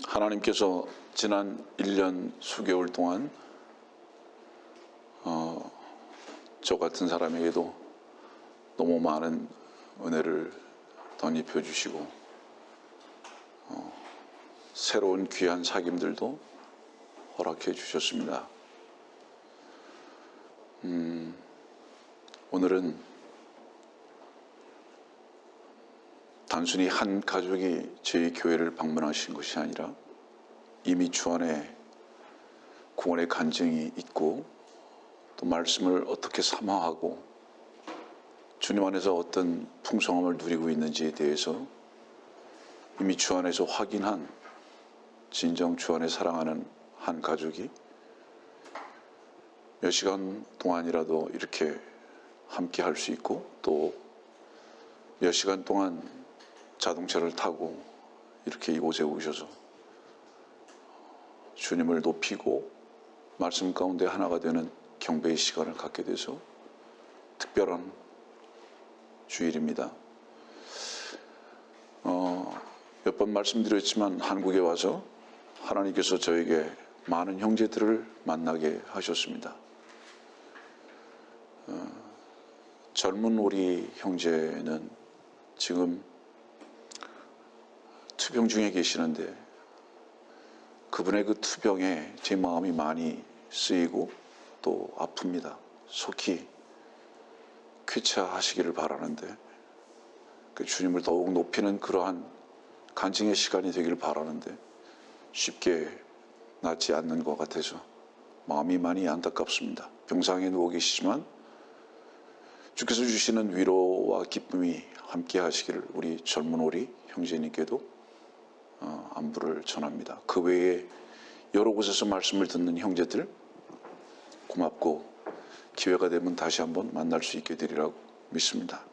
하나님께서 지난 1년 수개월 동안 저 같은 사람에게도 너무 많은 은혜를 덧입혀 주시고 새로운 귀한 사귐들도 허락해 주셨습니다. 오늘은 단순히 한 가족이 저희 교회를 방문하신 것이 아니라 이미 주 안에 구원의 간증이 있고 또 말씀을 어떻게 사모하고 주님 안에서 어떤 풍성함을 누리고 있는지에 대해서 이미 주 안에서 확인한 진정 주 안에 사랑하는 한 가족이 몇 시간 동안이라도 이렇게 함께 할 수 있고 또 몇 시간 동안 자동차를 타고 이렇게 이곳에 오셔서 주님을 높이고 말씀 가운데 하나가 되는 경배의 시간을 갖게 돼서 특별한 주일입니다. 몇 번 말씀드렸지만 한국에 와서 하나님께서 저에게 많은 형제들을 만나게 하셨습니다. 젊은 우리 형제는 지금 투병 중에 계시는데 그분의 그 투병에 제 마음이 많이 쓰이고 또 아픕니다. 속히 쾌차하시기를 바라는데 주님을 더욱 높이는 그러한 간증의 시간이 되기를 바라는데 쉽게 낫지 않는 것 같아서 마음이 많이 안타깝습니다. 병상에 누워 계시지만 주께서 주시는 위로와 기쁨이 함께 하시기를 우리 젊은 오리 형제님께도 안부를 전합니다. 그 외에 여러 곳에서 말씀을 듣는 형제들 고맙고 기회가 되면 다시 한번 만날 수 있게 되리라고 믿습니다.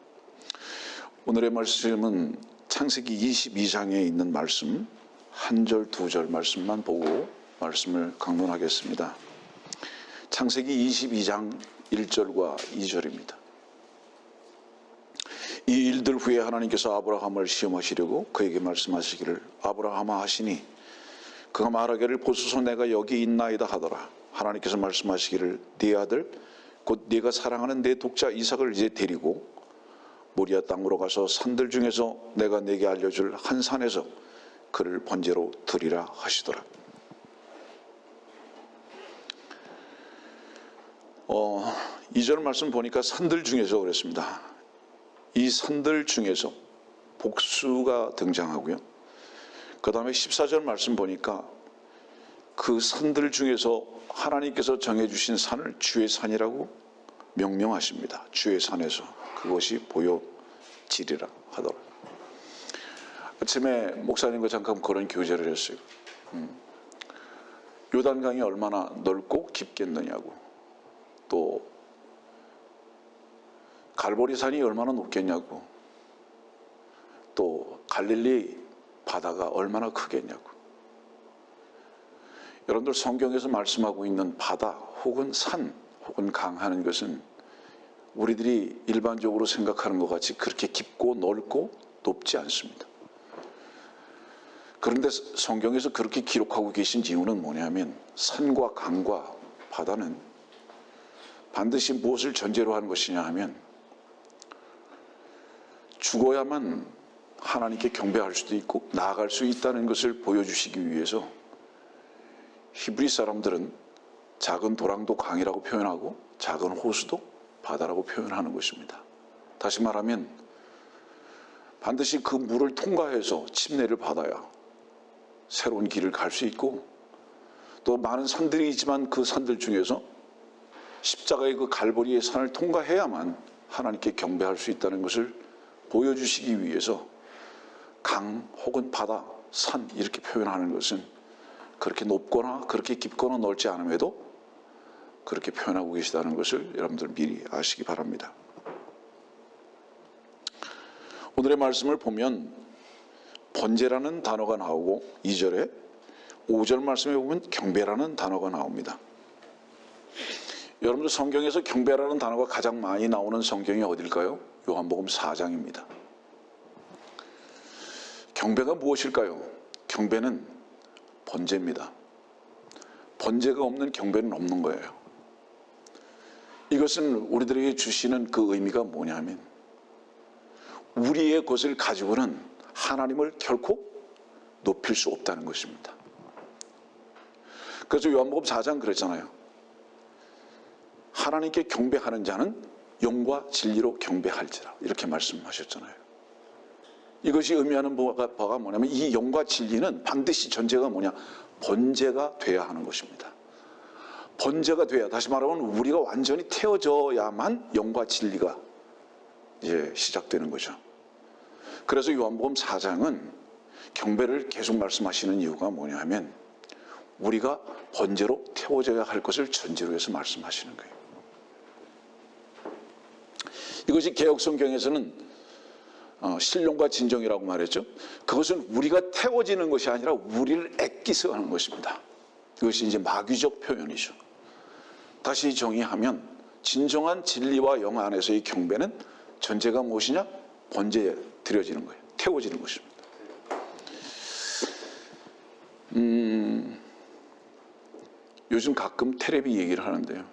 오늘의 말씀은 창세기 22장에 있는 말씀 한 절, 두 절 말씀만 보고 말씀을 강론하겠습니다. 창세기 22장 1절과 2절입니다. 이 일들 후에 하나님께서 아브라함을 시험하시려고 그에게 말씀하시기를 아브라함아 하시니 그가 말하기를 보소서 내가 여기 있나이다 하더라. 하나님께서 말씀하시기를 네 아들 곧 네가 사랑하는 내 독자 이삭을 이제 데리고 모리아 땅으로 가서 산들 중에서 내가 네게 알려줄 한 산에서 그를 번제로 드리라 하시더라. 2절 말씀 보니까 산들 중에서 그랬습니다. 이 산들 중에서 복수가 등장하고요. 그 다음에 14절 말씀 보니까 그 산들 중에서 하나님께서 정해주신 산을 주의 산이라고 명명하십니다. 주의 산에서 그것이 보여지리라 하더라. 아침에 목사님과 잠깐 그런 교제를 했어요. 요단강이 얼마나 넓고 깊겠느냐고 또 갈보리산이 얼마나 높겠냐고 또 갈릴리 바다가 얼마나 크겠냐고. 여러분들 성경에서 말씀하고 있는 바다 혹은 산 혹은 강 하는 것은 우리들이 일반적으로 생각하는 것 같이 그렇게 깊고 넓고 높지 않습니다. 그런데 성경에서 그렇게 기록하고 계신 이유는 뭐냐면 산과 강과 바다는 반드시 무엇을 전제로 하는 것이냐 하면 죽어야만 하나님께 경배할 수도 있고 나아갈 수 있다는 것을 보여주시기 위해서 히브리 사람들은 작은 도랑도 강이라고 표현하고 작은 호수도 바다라고 표현하는 것입니다. 다시 말하면 반드시 그 물을 통과해서 침례를 받아야 새로운 길을 갈 수 있고 또 많은 산들이 있지만 그 산들 중에서 십자가의 그 갈보리의 산을 통과해야만 하나님께 경배할 수 있다는 것을 보여주시기 위해서 강 혹은 바다, 산 이렇게 표현하는 것은 그렇게 높거나 그렇게 깊거나 넓지 않음에도 그렇게 표현하고 계시다는 것을 여러분들 미리 아시기 바랍니다. 오늘의 말씀을 보면 번제라는 단어가 나오고 2절에 5절 말씀에 보면 경배라는 단어가 나옵니다. 여러분들 성경에서 경배라는 단어가 가장 많이 나오는 성경이 어딜까요? 요한복음 4장입니다. 경배가 무엇일까요? 경배는 번제입니다. 번제가 없는 경배는 없는 거예요. 이것은 우리들에게 주시는 그 의미가 뭐냐면 우리의 것을 가지고는 하나님을 결코 높일 수 없다는 것입니다. 그래서 요한복음 4장 그랬잖아요. 하나님께 경배하는 자는 영과 진리로 경배할지라 이렇게 말씀하셨잖아요. 이것이 의미하는 바가 뭐냐면 이 영과 진리는 반드시 전제가 뭐냐? 번제가 돼야 하는 것입니다. 번제가 돼야, 다시 말하면 우리가 완전히 태워져야만 영과 진리가 이제 시작되는 거죠. 그래서 요한복음 4장은 경배를 계속 말씀하시는 이유가 뭐냐 하면 우리가 번제로 태워져야 할 것을 전제로 해서 말씀하시는 거예요. 이것이 개역성경에서는 신령과 진정이라고 말했죠. 그것은 우리가 태워지는 것이 아니라 우리를 애기서 하는 것입니다. 이것이 이제 마귀적 표현이죠. 다시 정의하면 진정한 진리와 영 안에서의 경배는 전제가 무엇이냐? 번제에 드려지는 거예요. 태워지는 것입니다. 요즘 가끔 테레비 얘기를 하는데요.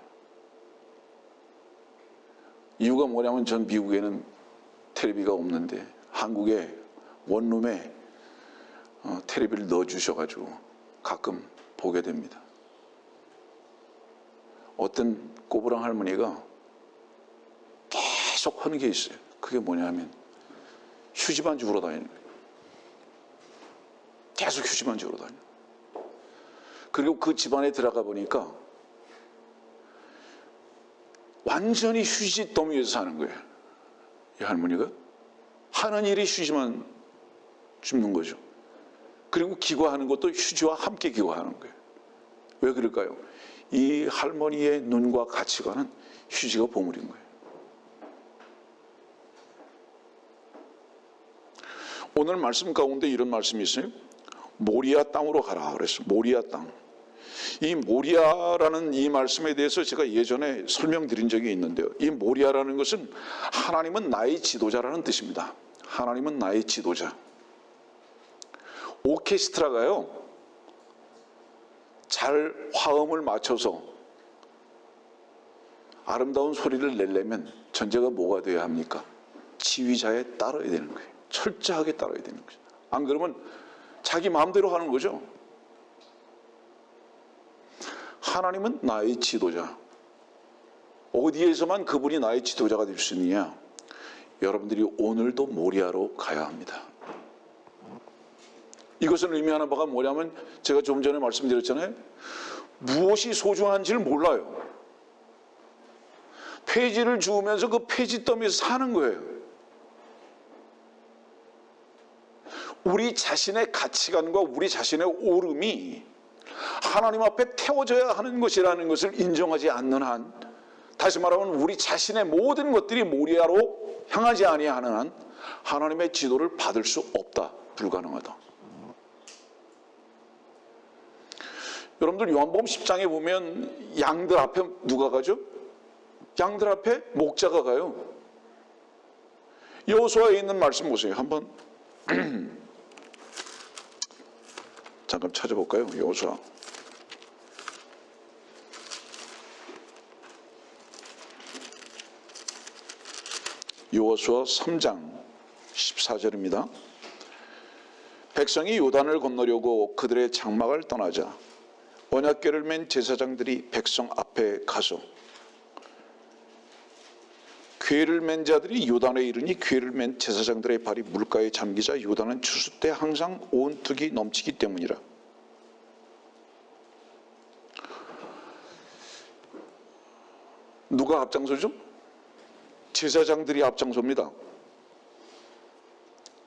이유가 뭐냐면 전 미국에는 텔레비가 없는데 한국에 원룸에 텔레비를 넣어주셔가지고 가끔 보게 됩니다. 어떤 꼬부랑 할머니가 계속 하는 게 있어요. 그게 뭐냐면 휴지만 주우러 다니는 거예요. 계속 휴지만 주우러 다녀요. 그리고 그 집안에 들어가 보니까 완전히 휴지 더미에서 사는 거예요. 이 할머니가 하는 일이 휴지만 줍는 거죠. 그리고 기거하는 것도 휴지와 함께 기거하는 거예요. 왜 그럴까요? 이 할머니의 눈과 가치관은 휴지가 보물인 거예요. 오늘 말씀 가운데 이런 말씀이 있어요. 모리아 땅으로 가라 그랬어요. 모리아 땅. 이 모리아라는 이 말씀에 대해서 제가 예전에 설명드린 적이 있는데요. 이 모리아라는 것은 하나님은 나의 지도자라는 뜻입니다. 하나님은 나의 지도자. 오케스트라가요, 잘 화음을 맞춰서 아름다운 소리를 내려면 전제가 뭐가 되어야 합니까? 지휘자에 따라야 되는 거예요. 철저하게 따라야 되는 거죠. 안 그러면 자기 마음대로 하는 거죠. 하나님은 나의 지도자. 어디에서만 그분이 나의 지도자가 될 수 있느냐? 여러분들이 오늘도 모리아로 가야 합니다. 이것을 의미하는 바가 뭐냐면 제가 좀 전에 말씀드렸잖아요. 무엇이 소중한지를 몰라요. 폐지를 주우면서 그 폐지 더미에서 사는 거예요. 우리 자신의 가치관과 우리 자신의 오름이 하나님 앞에 태워져야 하는 것이라는 것을 인정하지 않는 한, 다시 말하면 우리 자신의 모든 것들이 모리아로 향하지 아니하는 한 하나님의 지도를 받을 수 없다. 불가능하다. 여러분들 요한복음 10장에 보면 양들 앞에 누가 가죠? 양들 앞에 목자가 가요. 여호수아에 있는 말씀 보세요. 한번 잠깐 찾아볼까요? 여호수아. 여호수아 3장 14절입니다. 백성이 요단을 건너려고 그들의 장막을 떠나자 언약궤를 맨 제사장들이 백성 앞에 가서 궤를 맨 자들이 요단에 이르니 궤를 맨 제사장들의 발이 물가에 잠기자 요단은 추수 때 항상 온툭이 넘치기 때문이라. 누가 앞장서죠? 제사장들이 앞장섭니다.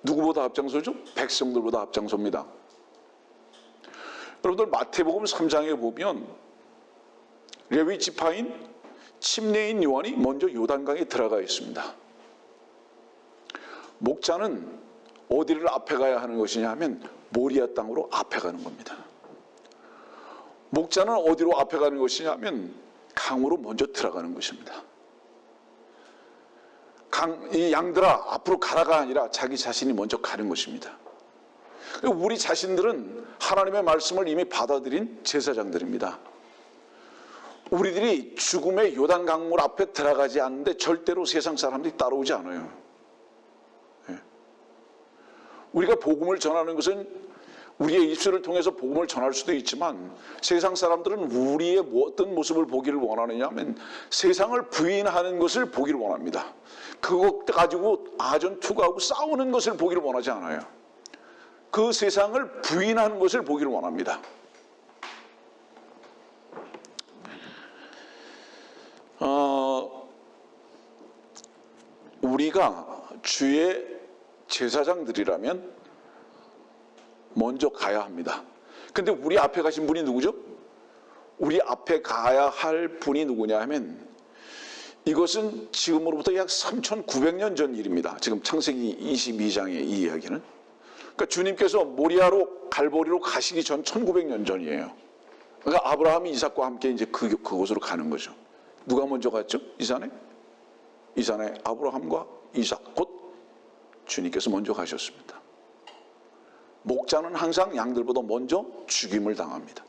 누구보다 앞장서죠? 백성들보다 앞장섭니다. 여러분들 마태복음 3장에 보면 레위 지파인 침례인 요한이 먼저 요단강에 들어가 있습니다. 목자는 어디를 앞에 가야 하는 것이냐 하면 모리아 땅으로 앞에 가는 겁니다. 목자는 어디로 앞에 가는 것이냐 하면 강으로 먼저 들어가는 것입니다. 이 양들아 앞으로 가라가 아니라 자기 자신이 먼저 가는 것입니다. 우리 자신들은 하나님의 말씀을 이미 받아들인 제사장들입니다. 우리들이 죽음의 요단 강물 앞에 들어가지 않는데 절대로 세상 사람들이 따라오지 않아요. 우리가 복음을 전하는 것은 우리의 입술을 통해서 복음을 전할 수도 있지만 세상 사람들은 우리의 어떤 모습을 보기를 원하느냐 하면 세상을 부인하는 것을 보기를 원합니다. 그것 가지고 아전투구하고 싸우는 것을 보기를 원하지 않아요. 그 세상을 부인하는 것을 보기를 원합니다. 우리가 주의 제사장들이라면 먼저 가야 합니다. 근데 우리 앞에 가신 분이 누구죠? 우리 앞에 가야 할 분이 누구냐 하면 이것은 지금으로부터 약 3,900년 전 일입니다. 지금 창세기 22장의 이 이야기는. 그러니까 주님께서 모리아로 갈보리로 가시기 전 1900년 전이에요. 그러니까 아브라함이 이삭과 함께 이제 그곳으로 가는 거죠. 누가 먼저 갔죠? 이 산에 아브라함과 이삭 곧 주님께서 먼저 가셨습니다. 목자는 항상 양들보다 먼저 죽임을 당합니다.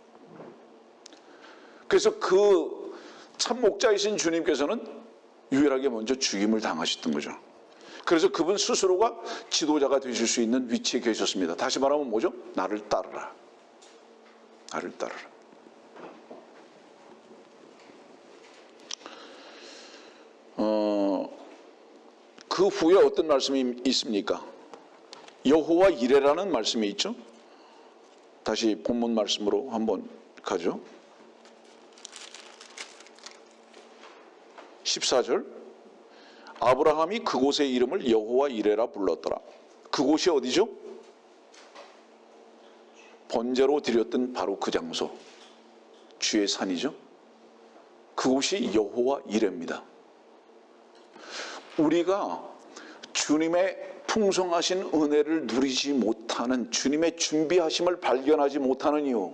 그래서 그 참 목자이신 주님께서는 유일하게 먼저 죽임을 당하셨던 거죠. 그래서 그분 스스로가 지도자가 되실 수 있는 위치에 계셨습니다. 다시 말하면 뭐죠? 나를 따르라. 나를 따르라. 그 후에 어떤 말씀이 있습니까? 여호와 이레라는 말씀이 있죠. 다시 본문 말씀으로 한번 가죠. 14절 아브라함이 그곳의 이름을 여호와 이레라 불렀더라. 그곳이 어디죠? 번제로 드렸던 바로 그 장소, 주의 산이죠. 그곳이 여호와 이레입니다. 우리가 주님의 풍성하신 은혜를 누리지 못하는, 주님의 준비하심을 발견하지 못하는 이유,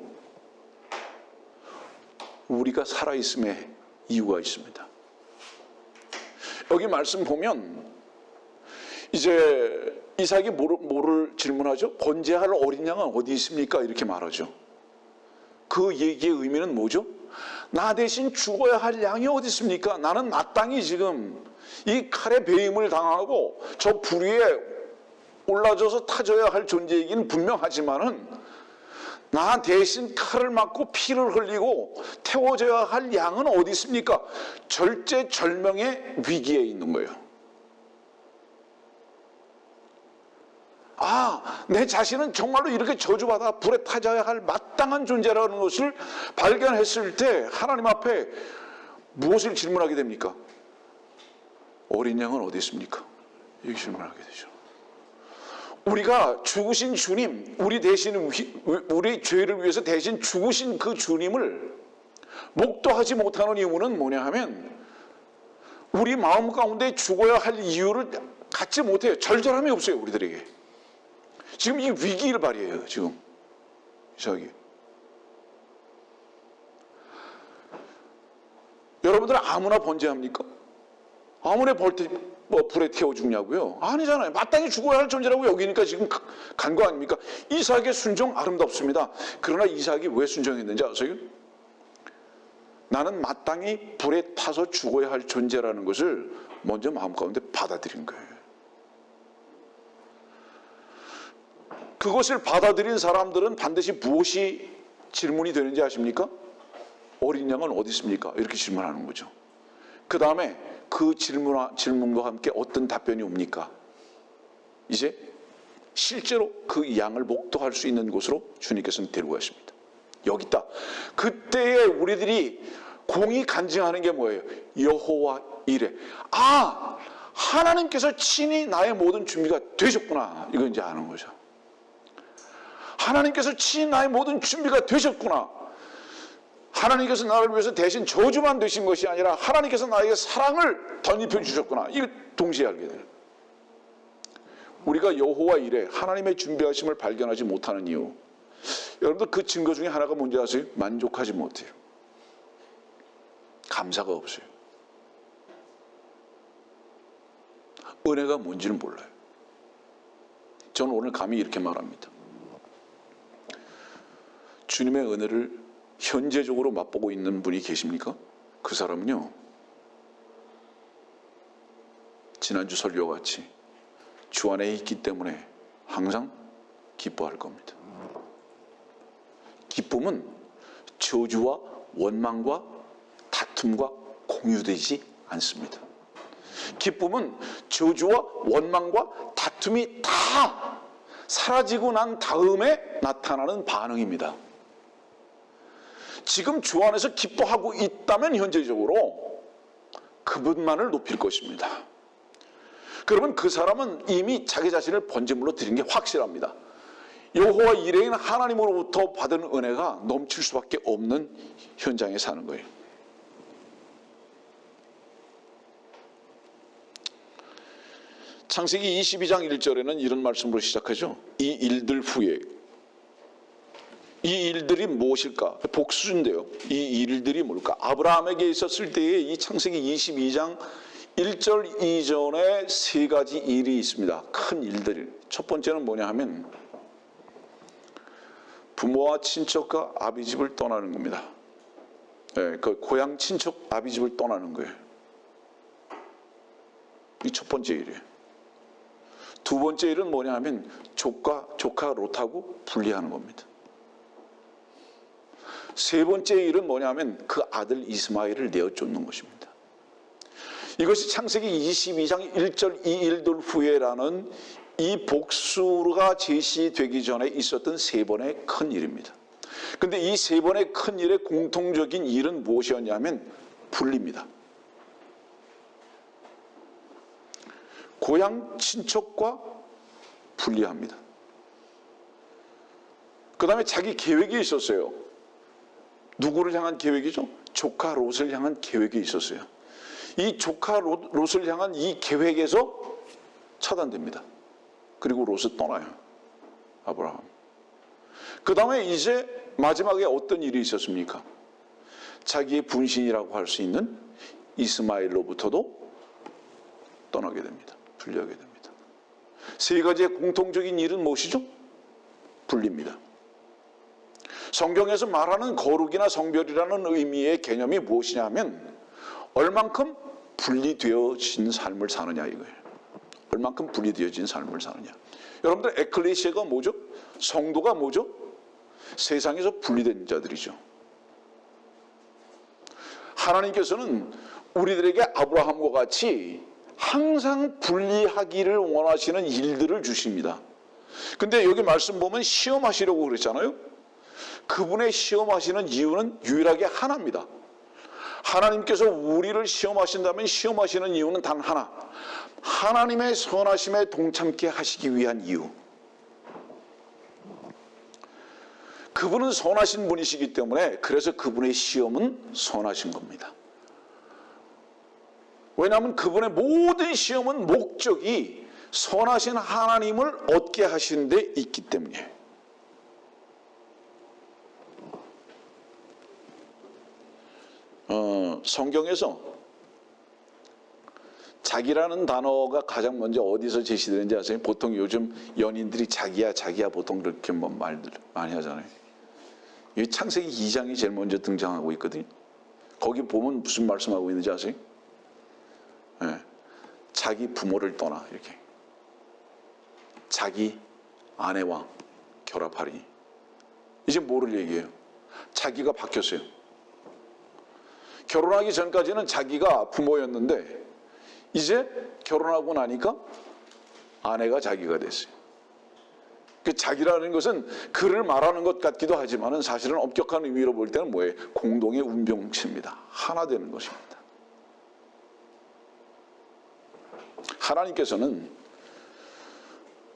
우리가 살아있음의 이유가 있습니다. 여기 말씀 보면 이제 이삭이 뭐를 질문하죠? 번제할 어린 양은 어디 있습니까? 이렇게 말하죠. 그 얘기의 의미는 뭐죠? 나 대신 죽어야 할 양이 어디 있습니까? 나는 마땅히 지금 이 칼에 배임을 당하고 저 불 위에 올라져서 타져야 할 존재이기는 분명하지만은 나 대신 칼을 맞고 피를 흘리고 태워져야 할 양은 어디 있습니까? 절제절명의 위기에 있는 거예요. 내 자신은 정말로 이렇게 저주받아 불에 타져야 할 마땅한 존재라는 것을 발견했을 때 하나님 앞에 무엇을 질문하게 됩니까? 어린 양은 어디 있습니까? 이렇게 질문하게 되죠. 우리가 죽으신 주님, 우리 죄를 위해서 대신 죽으신 그 주님을 목도하지 못하는 이유는 뭐냐 하면 우리 마음 가운데 죽어야 할 이유를 갖지 못해요. 절절함이 없어요, 우리들에게. 지금 이 위기를 발휘해요, 지금. 이삭이. 여러분들은 아무나 번제합니까? 아무나 불에 태워 죽냐고요? 아니잖아요. 마땅히 죽어야 할 존재라고 여기니까 지금 간 거 아닙니까? 이삭의 순종 아름답습니다. 그러나 이삭이 왜 순종했는지 아세요? 나는 마땅히 불에 타서 죽어야 할 존재라는 것을 먼저 마음 가운데 받아들인 거예요. 그것을 받아들인 사람들은 반드시 무엇이 질문이 되는지 아십니까? 어린 양은 어디 있습니까? 이렇게 질문하는 거죠. 그 다음에 그 질문과 함께 어떤 답변이 옵니까? 이제 실제로 그 양을 목도할 수 있는 곳으로 주님께서는 데리고 가십니다. 여기 있다. 그때에 우리들이 공이 간증하는 게 뭐예요? 여호와 이레. 하나님께서 친히 나의 모든 준비가 되셨구나. 이거 이제 아는 거죠. 하나님께서 친히 나의 모든 준비가 되셨구나. 하나님께서 나를 위해서 대신 저주만 되신 것이 아니라 하나님께서 나에게 사랑을 덧입혀 주셨구나. 이걸 동시에 알게 돼요. 우리가 여호와 이레, 하나님의 준비하심을 발견하지 못하는 이유, 여러분들 그 증거 중에 하나가 뭔지 아세요? 만족하지 못해요. 감사가 없어요. 은혜가 뭔지는 몰라요. 저는 오늘 감히 이렇게 말합니다. 주님의 은혜를 현재적으로 맛보고 있는 분이 계십니까? 그 사람은요, 지난주 설교와 같이 주 안에 있기 때문에 항상 기뻐할 겁니다. 기쁨은 저주와 원망과 다툼과 공유되지 않습니다. 기쁨은 저주와 원망과 다툼이 다 사라지고 난 다음에 나타나는 반응입니다. 지금 주 안에서 기뻐하고 있다면 현재적으로 그분만을 높일 것입니다. 그러면 그 사람은 이미 자기 자신을 번제물로 드린 게 확실합니다. 여호와 이레인 하나님으로부터 받은 은혜가 넘칠 수밖에 없는 현장에 사는 거예요. 창세기 22장 1절에는 이런 말씀으로 시작하죠. 이 일들 후에, 이 일들이 무엇일까? 복수인데요. 이 일들이 뭘까? 아브라함에게 있었을 때에 이 창세기 22장 1절 이전에 세 가지 일이 있습니다. 큰 일들. 첫 번째는 뭐냐 하면 부모와 친척과 아비집을 떠나는 겁니다. 네, 그 고향 친척 아비집을 떠나는 거예요. 이 첫 번째 일이에요. 두 번째 일은 뭐냐 하면 조카 롯하고 분리하는 겁니다. 세 번째 일은 뭐냐 하면 그 아들 이스마엘을 내어쫓는 것입니다. 이것이 창세기 22장 1절 이 일들 후에라는 이 복수가 제시되기 전에 있었던 세 번의 큰 일입니다. 그런데 이 세 번의 큰 일의 공통적인 일은 무엇이었냐면 분리입니다. 고향 친척과 분리합니다. 그 다음에 자기 계획이 있었어요. 누구를 향한 계획이죠? 조카 롯을 향한 계획이 있었어요. 이 조카 롯을 향한 이 계획에서 차단됩니다. 그리고 롯을 떠나요. 아브라함. 그 다음에 이제 마지막에 어떤 일이 있었습니까? 자기의 분신이라고 할 수 있는 이스마엘로부터도 떠나게 됩니다. 분리하게 됩니다. 세 가지의 공통적인 일은 무엇이죠? 분리입니다. 성경에서 말하는 거룩이나 성별이라는 의미의 개념이 무엇이냐 하면 얼만큼 분리되어진 삶을 사느냐 이거예요. 얼만큼 분리되어진 삶을 사느냐. 여러분들 에클레시아가 뭐죠? 성도가 뭐죠? 세상에서 분리된 자들이죠. 하나님께서는 우리들에게 아브라함과 같이 항상 분리하기를 원하시는 일들을 주십니다. 근데 여기 말씀 보면 시험하시려고 그랬잖아요. 그분의 시험하시는 이유는 유일하게 하나입니다. 하나님께서 우리를 시험하신다면 시험하시는 이유는 단 하나. 하나님의 선하심에 동참케 하시기 위한 이유. 그분은 선하신 분이시기 때문에 그래서 그분의 시험은 선하신 겁니다. 왜냐하면 그분의 모든 시험은 목적이 선하신 하나님을 얻게 하시는 데 있기 때문이에요. 성경에서 자기라는 단어가 가장 먼저 어디서 제시되는지 아세요? 보통 요즘 연인들이 자기야 보통 그렇게 말들 많이 하잖아요. 이 창세기 2장이 제일 먼저 등장하고 있거든요. 거기 보면 무슨 말씀하고 있는지 아세요? 네. 자기 부모를 떠나 이렇게 자기 아내와 결합하리니 이제 뭐를 얘기해요? 자기가 바뀌었어요. 결혼하기 전까지는 자기가 부모였는데 이제 결혼하고 나니까 아내가 자기가 됐어요. 그 자기라는 것은 그를 말하는 것 같기도 하지만 사실은 엄격한 의미로 볼 때는 뭐예요? 공동의 운명체입니다. 하나 되는 것입니다. 하나님께서는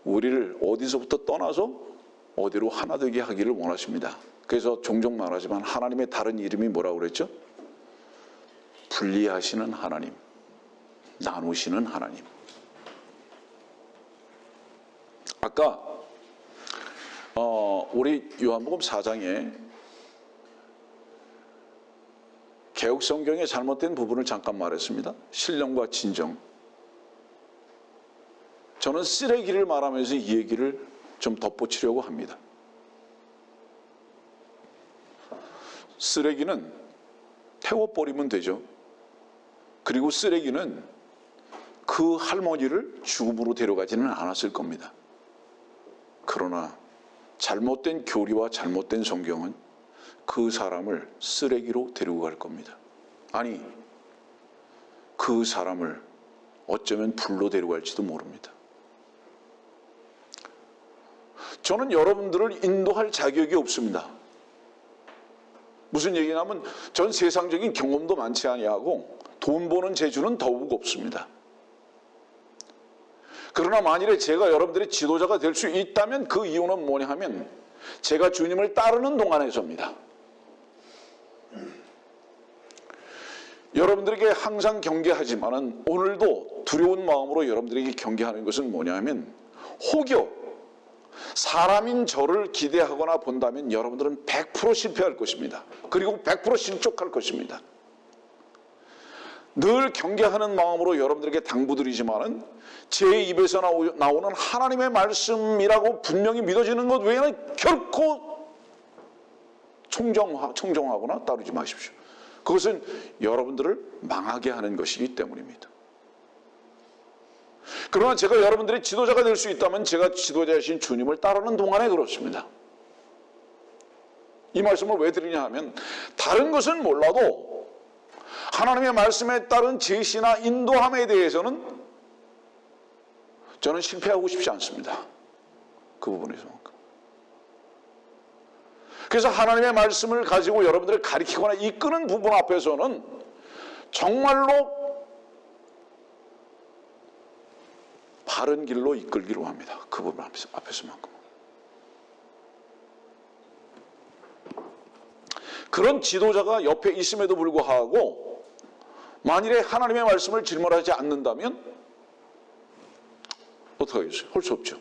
우리를 어디서부터 떠나서 어디로 하나 되게 하기를 원하십니다. 그래서 종종 말하지만 하나님의 다른 이름이 뭐라고 그랬죠? 분리하시는 하나님, 나누시는 하나님. 아까 우리 요한복음 4장에 개역성경의 잘못된 부분을 잠깐 말했습니다. 신령과 진정. 저는 쓰레기를 말하면서 이 얘기를 좀 덧붙이려고 합니다. 쓰레기는 태워버리면 되죠. 그리고 쓰레기는 그 할머니를 죽음으로 데려가지는 않았을 겁니다. 그러나 잘못된 교리와 잘못된 성경은 그 사람을 쓰레기로 데리고 갈 겁니다. 아니, 그 사람을 어쩌면 불로 데려갈지도 모릅니다. 저는 여러분들을 인도할 자격이 없습니다. 무슨 얘기냐면 전 세상적인 경험도 많지 아니하고 돈 버는 재주는 더욱 없습니다. 그러나 만일에 제가 여러분들의 지도자가 될 수 있다면 그 이유는 뭐냐 하면 제가 주님을 따르는 동안에서입니다. 여러분들에게 항상 경계하지만은 오늘도 두려운 마음으로 여러분들에게 경계하는 것은 뭐냐 하면 혹여 사람인 저를 기대하거나 본다면 여러분들은 100% 실패할 것입니다. 그리고 100% 실족할 것입니다. 늘 경계하는 마음으로 여러분들에게 당부드리지만은 제 입에서 나오는 하나님의 말씀이라고 분명히 믿어지는 것 외에는 결코 청정하거나 따르지 마십시오. 그것은 여러분들을 망하게 하는 것이기 때문입니다. 그러나 제가 여러분들의 지도자가 될 수 있다면 제가 지도자이신 주님을 따르는 동안에 그렇습니다. 이 말씀을 왜 드리냐 하면 다른 것은 몰라도 하나님의 말씀에 따른 제시나 인도함에 대해서는 저는 실패하고 싶지 않습니다. 그 부분에서만큼. 그래서 하나님의 말씀을 가지고 여러분들을 가리키거나 이끄는 부분 앞에서는 정말로 바른 길로 이끌기로 합니다. 그 부분 앞에서만큼. 그런 지도자가 옆에 있음에도 불구하고 만일에 하나님의 말씀을 질문하지 않는다면 어떻게 하겠어요? 할 수 없죠.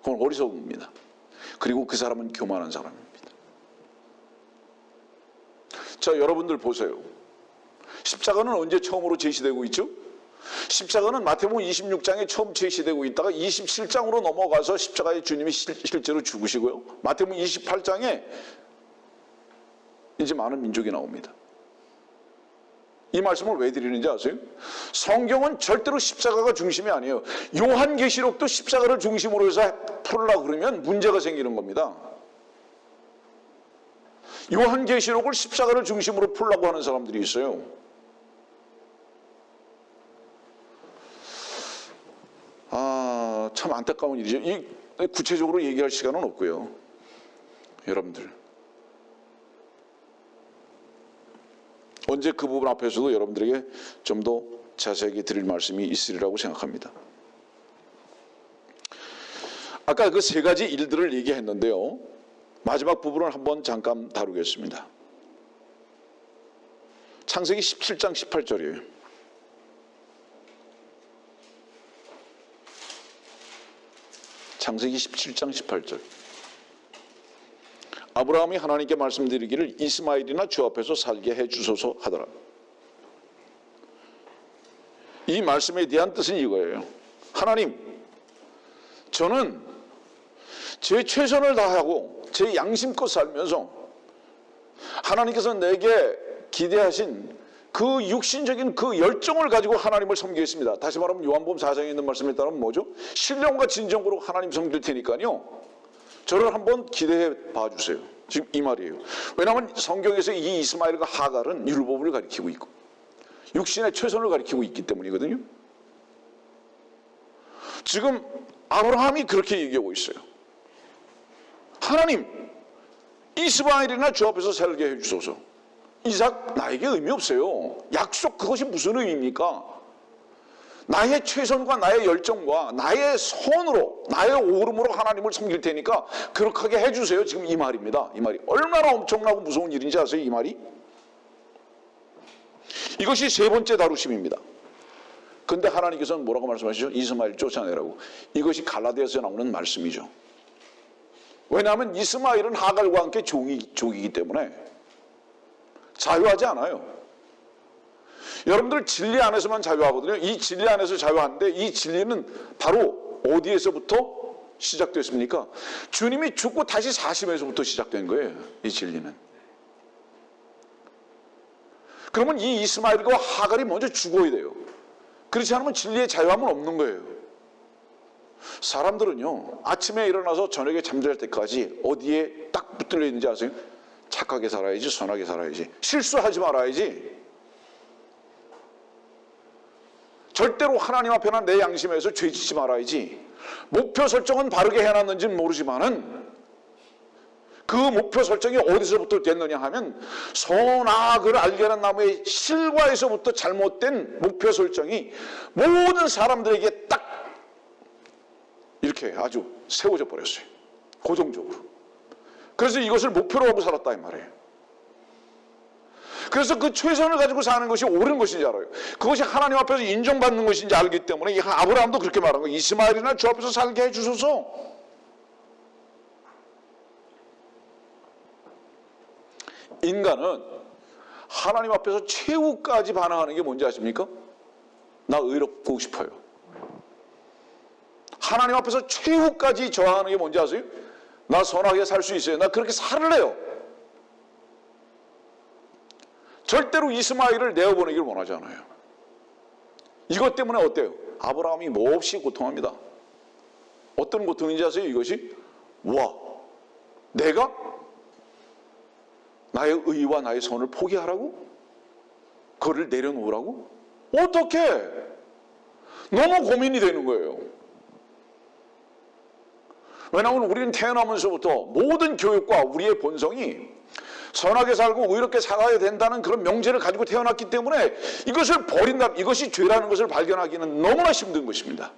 그건 어리석음입니다. 그리고 그 사람은 교만한 사람입니다. 자, 여러분들 보세요. 십자가는 언제 처음으로 제시되고 있죠? 십자가는 마태복음 26장에 처음 제시되고 있다가 27장으로 넘어가서 십자가에 주님이 실제로 죽으시고요. 마태복음 28장에 이제 많은 민족이 나옵니다. 이 말씀을 왜 드리는지 아세요? 성경은 절대로 십자가가 중심이 아니에요. 요한계시록도 십자가를 중심으로 해서 풀으려고 그러면 문제가 생기는 겁니다. 요한계시록을 십자가를 중심으로 풀려고 하는 사람들이 있어요. 참 안타까운 일이죠. 이 구체적으로 얘기할 시간은 없고요. 여러분들 언제 그 부분 앞에서도 여러분들에게 좀 더 자세하게 드릴 말씀이 있으리라고 생각합니다. 아까 그 세 가지 일들을 얘기했는데요. 마지막 부분을 한번 잠깐 다루겠습니다. 창세기 17장 18절이에요. 창세기 17장 18절. 아브라함이 하나님께 말씀드리기를 이스마엘이나 주 앞에서 살게 해주소서 하더라. 이 말씀에 대한 뜻은 이거예요. 하나님, 저는 제 최선을 다하고 제 양심껏 살면서 하나님께서 내게 기대하신 그 육신적인 그 열정을 가지고 하나님을 섬기겠습니다. 다시 말하면 요한복음 4장에 있는 말씀에 따르면 뭐죠? 신령과 진정으로 하나님 섬길 테니까요. 저를 한번 기대해 봐주세요. 지금 이 말이에요. 왜냐하면 성경에서 이 이스마엘과 하갈은 율법을 가리키고 있고 육신의 최선을 가리키고 있기 때문이거든요. 지금 아브라함이 그렇게 얘기하고 있어요. 하나님, 이스마엘이나 주 앞에서 살게 해주소서. 이삭 나에게 의미 없어요. 약속 그것이 무슨 의미입니까? 나의 최선과 나의 열정과 나의 손으로 나의 오름으로 하나님을 섬길 테니까 그렇게 해주세요. 지금 이 말입니다. 이 말이 얼마나 엄청나고 무서운 일인지 아세요? 이 말이? 이것이 세 번째 다루심입니다. 근데 하나님께서는 뭐라고 말씀하시죠? 이스마엘 쫓아내라고. 이것이 갈라디아서에 나오는 말씀이죠. 왜냐하면 이스마엘은 하갈과 함께 종이기 때문에 자유하지 않아요. 여러분들 진리 안에서만 자유하거든요. 이 진리 안에서 자유하는데 이 진리는 바로 어디에서부터 시작됐습니까? 주님이 죽고 다시 사심에서부터 시작된 거예요. 이 진리는. 그러면 이 이스마엘과 하갈이 먼저 죽어야 돼요. 그렇지 않으면 진리의 자유함은 없는 거예요. 사람들은요, 아침에 일어나서 저녁에 잠잘 때까지 어디에 딱 붙들려 있는지 아세요? 착하게 살아야지, 선하게 살아야지, 실수하지 말아야지, 절대로 하나님 앞에나 내 양심에서 죄 짓지 말아야지. 목표 설정은 바르게 해놨는지는 모르지만은 그 목표 설정이 어디서부터 됐느냐 하면 선악을 알게 하는 나무의 실과에서부터 잘못된 목표 설정이 모든 사람들에게 딱 이렇게 아주 세워져 버렸어요. 고정적으로. 그래서 이것을 목표로 하고 살았다 이 말이에요. 그래서 그 최선을 가지고 사는 것이 옳은 것인지 알아요. 그것이 하나님 앞에서 인정받는 것인지 알기 때문에 아브라함도 그렇게 말한 거예요. 이스마엘이나 주 앞에서 살게 해주소서. 인간은 하나님 앞에서 최후까지 반항하는 게 뭔지 아십니까? 나 의롭고 싶어요. 하나님 앞에서 최후까지 저항하는 게 뭔지 아세요? 나 선하게 살 수 있어요. 나 그렇게 살래요. 절대로 이스마엘을 내어보내기를 원하지 않아요. 이것 때문에 어때요? 아브라함이 몹시 고통합니다. 어떤 고통인지 아세요? 이것이 와, 내가 나의 의와 나의 선을 포기하라고? 그거를 내려놓으라고? 어떻게? 너무 고민이 되는 거예요. 왜냐하면 우리는 태어나면서부터 모든 교육과 우리의 본성이 선하게 살고 의롭게 살아야 된다는 그런 명제를 가지고 태어났기 때문에 이것을 버린다, 이것이 죄라는 것을 발견하기는 너무나 힘든 것입니다.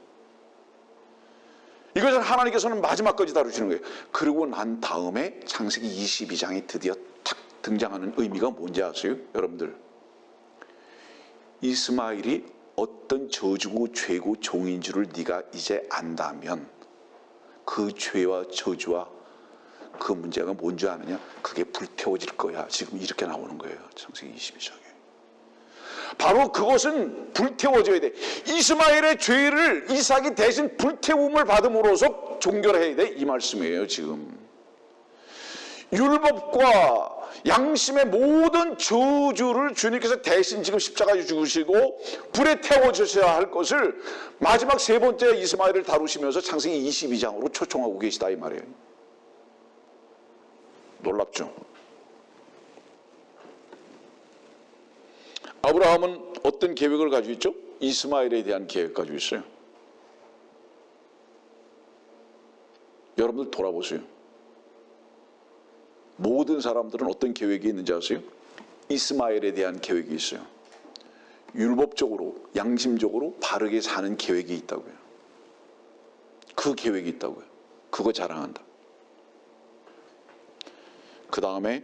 이것을 하나님께서는 마지막까지 다루시는 거예요. 그러고 난 다음에 창세기 22장이 드디어 탁 등장하는 의미가 뭔지 아세요? 여러분들, 이스마엘이 어떤 저주고 죄고 종인 줄을 네가 이제 안다면 그 죄와 저주와 그 문제가 뭔지 아느냐? 그게 불태워질 거야. 지금 이렇게 나오는 거예요. 창세기 22장에. 바로 그것은 불태워져야 돼. 이스마엘의 죄를 이삭이 대신 불태움을 받음으로써 종결해야 돼. 이 말씀이에요. 지금 율법과 양심의 모든 저주를 주님께서 대신 지금 십자가에 죽으시고 불에 태워주셔야 할 것을 마지막 세 번째 이스마엘을 다루시면서 창세기 22장으로 초청하고 계시다 이 말이에요. 놀랍죠? 아브라함은 어떤 계획을 가지고 있죠? 이스마엘에 대한 계획을 가지고 있어요. 여러분들 돌아보세요. 모든 사람들은 어떤 계획이 있는지 아세요? 이스마엘에 대한 계획이 있어요. 율법적으로, 양심적으로 바르게 사는 계획이 있다고요. 그 계획이 있다고요. 그거 자랑한다. 그 다음에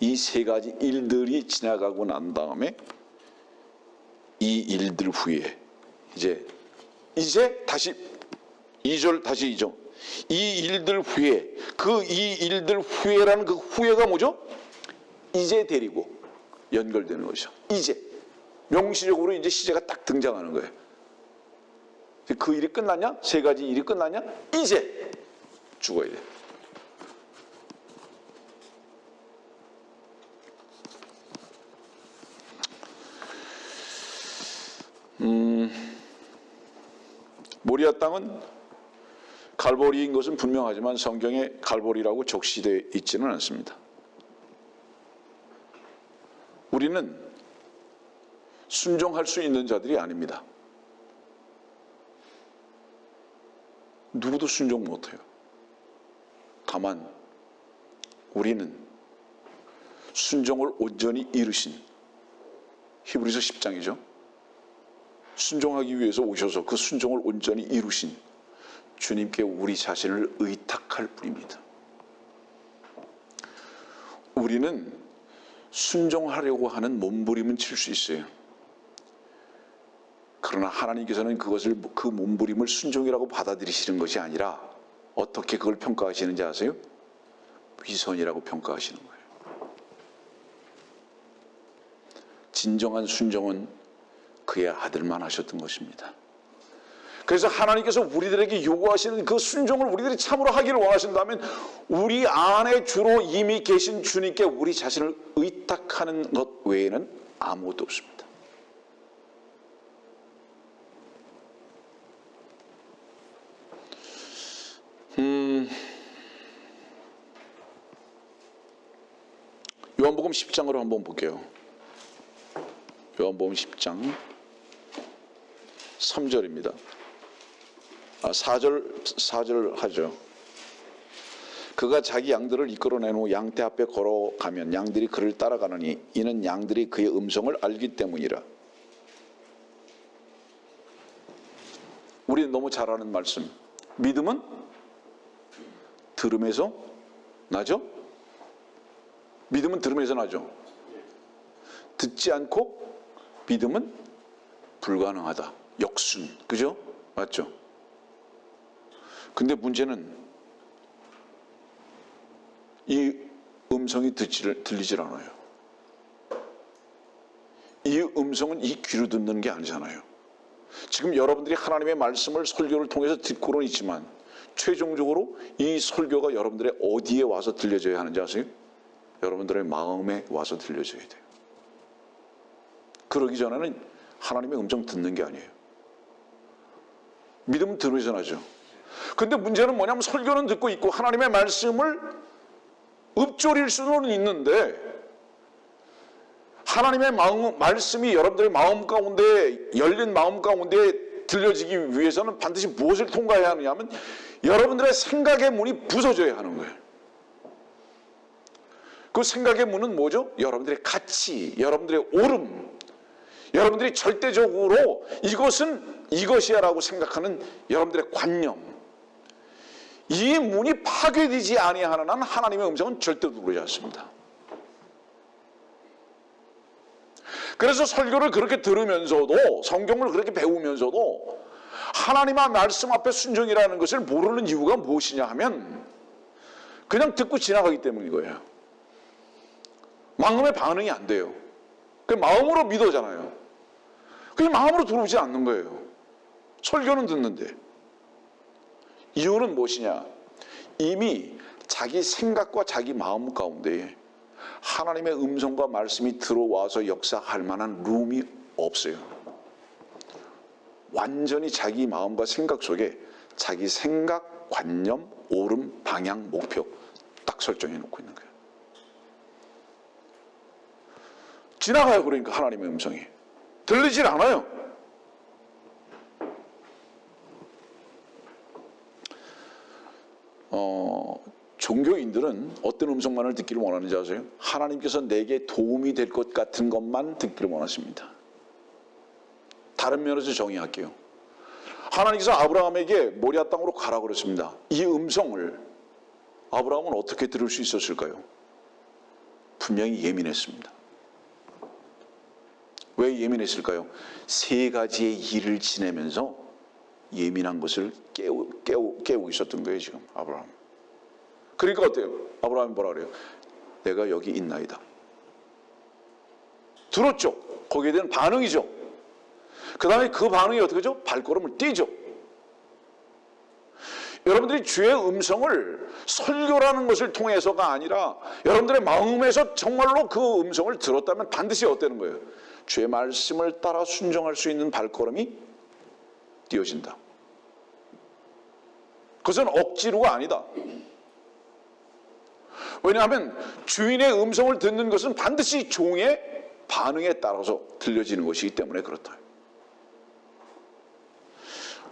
이 세 가지 일들이 지나가고 난 다음에 이 일들 후에 이제 다시 2절 다시 2절 이 일들 후에 그 이 일들 후에라는 그 후에가 뭐죠? 이제 데리고 연결되는 것이죠. 이제 명시적으로 이제 시제가 딱 등장하는 거예요. 그 일이 끝났냐? 세 가지 일이 끝났냐? 이제 죽어야 돼. 모리아 땅은 갈보리인 것은 분명하지만 성경에 갈보리라고 적시되어 있지는 않습니다. 우리는 순종할 수 있는 자들이 아닙니다. 누구도 순종 못해요. 다만 우리는 순종을 온전히 이루신 히브리서 10장이죠. 순종하기 위해서 오셔서 그 순종을 온전히 이루신 주님께 우리 자신을 의탁할 뿐입니다. 우리는 순종하려고 하는 몸부림은 칠 수 있어요. 그러나 하나님께서는 그 몸부림을 순종이라고 받아들이시는 것이 아니라 어떻게 그걸 평가하시는지 아세요? 위선이라고 평가하시는 거예요. 진정한 순종은 그의 아들만 하셨던 것입니다. 그래서 하나님께서 우리들에게 요구하시는 그 순종을 우리들이 참으로 하기를 원하신다면 우리 안에 주로 이미 계신 주님께 우리 자신을 의탁하는 것 외에는 아무것도 없습니다. 요한복음 10장으로 한번 볼게요. 요한복음 10장 3절입니다. 4절 하죠. 그가 자기 양들을 이끌어낸 후 양떼 앞에 걸어가면 양들이 그를 따라가느니 이는 양들이 그의 음성을 알기 때문이라. 우리는 너무 잘 아는 말씀. 믿음은 들음에서 나죠? 믿음은 들음에서 나죠. 듣지 않고 믿음은 불가능하다. 역순. 그죠? 맞죠? 근데 문제는 이 음성이 들리질 않아요. 이 음성은 이 귀로 듣는 게 아니잖아요. 지금 여러분들이 하나님의 말씀을 설교를 통해서 듣고는 있지만 최종적으로 이 설교가 여러분들의 어디에 와서 들려져야 하는지 아세요? 여러분들의 마음에 와서 들려져야 돼요. 그러기 전에는 하나님의 음성 듣는 게 아니에요. 믿음은 들으면서 나죠. 근데 문제는 뭐냐면 설교는 듣고 있고 하나님의 말씀을 읊조릴 수는 있는데 하나님의 말씀이 여러분들의 마음 가운데 열린 마음 가운데 들려지기 위해서는 반드시 무엇을 통과해야 하느냐면 여러분들의 생각의 문이 부서져야 하는 거예요. 그 생각의 문은 뭐죠? 여러분들의 가치, 여러분들의 옳음, 여러분들이 절대적으로 이것은 이것이야라고 생각하는 여러분들의 관념, 이 문이 파괴되지 아니하는 한 하나님의 음성은 절대로 들어오지 않습니다. 그래서 설교를 그렇게 들으면서도 성경을 그렇게 배우면서도 하나님의 말씀 앞에 순종이라는 것을 모르는 이유가 무엇이냐 하면 그냥 듣고 지나가기 때문인 거예요. 마음의 반응이 안 돼요. 그 마음으로 믿어잖아요. 그게 마음으로 들어오지 않는 거예요. 설교는 듣는데. 이유는 무엇이냐? 이미 자기 생각과 자기 마음 가운데 하나님의 음성과 말씀이 들어와서 역사할 만한 룸이 없어요. 완전히 자기 마음과 생각 속에 자기 생각, 관념, 옳음, 방향, 목표 딱 설정해 놓고 있는 거예요. 지나가요. 그러니까 하나님의 음성이 들리질 않아요. 종교인들은 어떤 음성만을 듣기를 원하는지 아세요? 하나님께서 내게 도움이 될 것 같은 것만 듣기를 원하십니다. 다른 면에서 정의할게요. 하나님께서 아브라함에게 모리아 땅으로 가라 그랬습니다. 이 음성을 아브라함은 어떻게 들을 수 있었을까요? 분명히 예민했습니다. 왜 예민했을까요? 세 가지의 일을 지내면서 예민한 것을 깨우고 있었던 거예요, 지금 아브라함. 그러니까 어때요? 아브라함이 뭐라 그래요? 내가 여기 있나이다. 들었죠? 거기에 대한 반응이죠. 그 다음에 그 반응이 어떻게 하죠? 발걸음을 떼죠. 여러분들이 주의 음성을 설교라는 것을 통해서가 아니라 여러분들의 마음에서 정말로 그 음성을 들었다면 반드시 어때는 거예요? 주의 말씀을 따라 순종할 수 있는 발걸음이 띄어진다. 그것은 억지로가 아니다. 왜냐하면 주인의 음성을 듣는 것은 반드시 종의 반응에 따라서 들려지는 것이기 때문에 그렇다.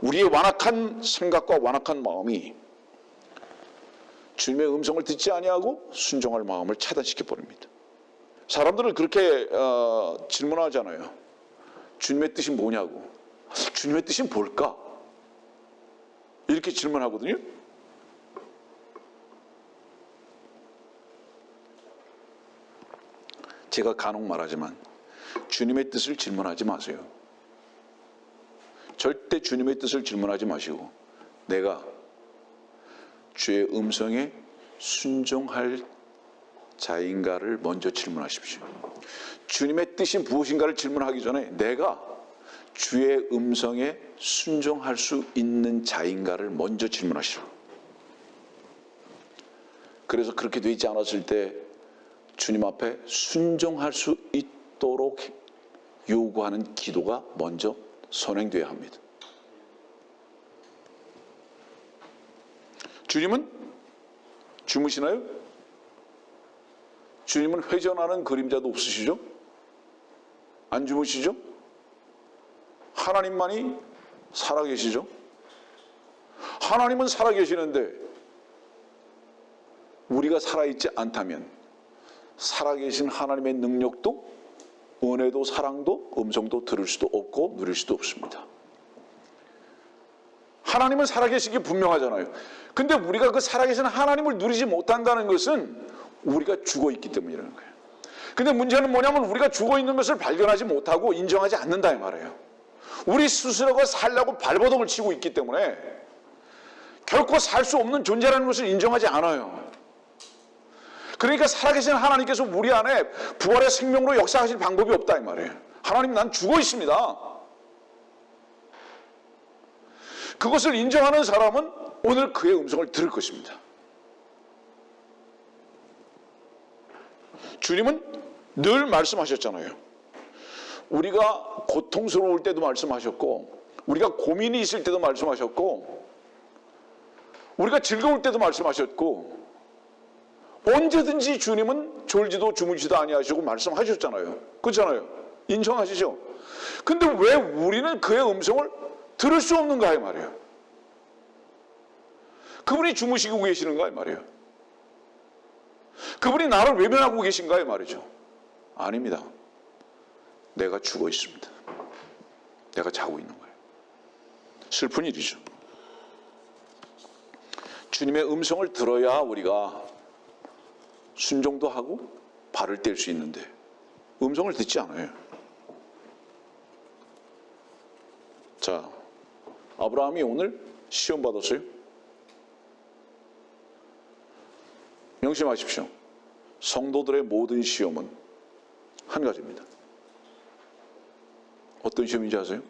우리의 완악한 생각과 완악한 마음이 주님의 음성을 듣지 아니하고 순종할 마음을 차단시켜 버립니다. 사람들은 그렇게 질문하잖아요. 주님의 뜻이 뭐냐고. 주님의 뜻이 뭘까? 이렇게 질문하거든요. 제가 간혹 말하지만 주님의 뜻을 질문하지 마세요. 절대 주님의 뜻을 질문하지 마시고 내가 주의 음성에 순종할 자인가를 먼저 질문하십시오. 주님의 뜻이 무엇인가를 질문하기 전에 내가 주의 음성에 순종할 수 있는 자인가를 먼저 질문하시라고. 그래서 그렇게 되지 않았을 때 주님 앞에 순종할 수 있도록 요구하는 기도가 먼저 선행돼야 합니다. 주님은 주무시나요? 주님은 회전하는 그림자도 없으시죠? 안 주무시죠? 하나님만이 살아계시죠? 하나님은 살아계시는데 우리가 살아있지 않다면 살아계신 하나님의 능력도 은혜도 사랑도 음성도 들을 수도 없고 누릴 수도 없습니다. 하나님은 살아계시기 분명하잖아요. 근데 우리가 그 살아계신 하나님을 누리지 못한다는 것은 우리가 죽어있기 때문이라는 거예요. 근데 문제는 뭐냐면 우리가 죽어있는 것을 발견하지 못하고 인정하지 않는다 이 말이에요. 우리 스스로가 살려고 발버둥을 치고 있기 때문에 결코 살 수 없는 존재라는 것을 인정하지 않아요. 그러니까 살아계신 하나님께서 우리 안에 부활의 생명으로 역사하실 방법이 없다 이 말이에요. 하나님, 난 죽어 있습니다. 그것을 인정하는 사람은 오늘 그의 음성을 들을 것입니다. 주님은 늘 말씀하셨잖아요. 우리가 고통스러울 때도 말씀하셨고, 우리가 고민이 있을 때도 말씀하셨고, 우리가 즐거울 때도 말씀하셨고, 언제든지 주님은 졸지도 주무지도 아니하시고 말씀하셨잖아요. 그렇잖아요. 인정하시죠? 근데 왜 우리는 그의 음성을 들을 수 없는가 이 말이에요. 그분이 주무시고 계시는가 이 말이에요. 그분이 나를 외면하고 계신가 이 말이죠. 아닙니다. 내가 죽어 있습니다. 내가 자고 있는 거예요. 슬픈 일이죠. 주님의 음성을 들어야 우리가 순종도 하고 발을 뗄 수 있는데 음성을 듣지 않아요. 자, 아브라함이 오늘 시험 받았어요. 명심하십시오. 성도들의 모든 시험은 한 가지입니다. 어떤 시험인지 아세요?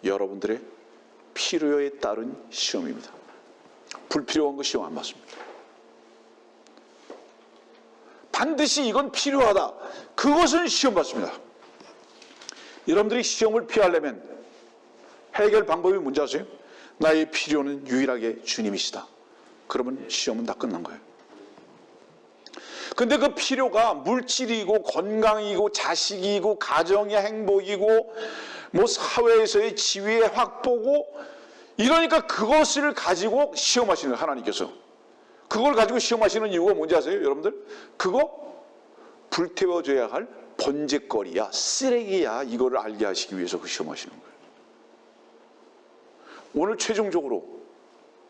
여러분들의 필요에 따른 시험입니다. 불필요한 거 시험 안 받습니다. 반드시 이건 필요하다. 그것은 시험 받습니다. 여러분들이 시험을 피하려면 해결 방법이 뭔지 아세요? 나의 필요는 유일하게 주님이시다. 그러면 시험은 다 끝난 거예요. 근데 그 필요가 물질이고 건강이고 자식이고 가정의 행복이고 뭐 사회에서의 지위의 확보고 이러니까 그것을 가지고 시험하시는 거예요. 하나님께서. 그걸 가지고 시험하시는 이유가 뭔지 아세요? 여러분들? 그거 불태워줘야 할 번제거리야, 쓰레기야, 이거를 알게 하시기 위해서 그 시험하시는 거예요. 오늘 최종적으로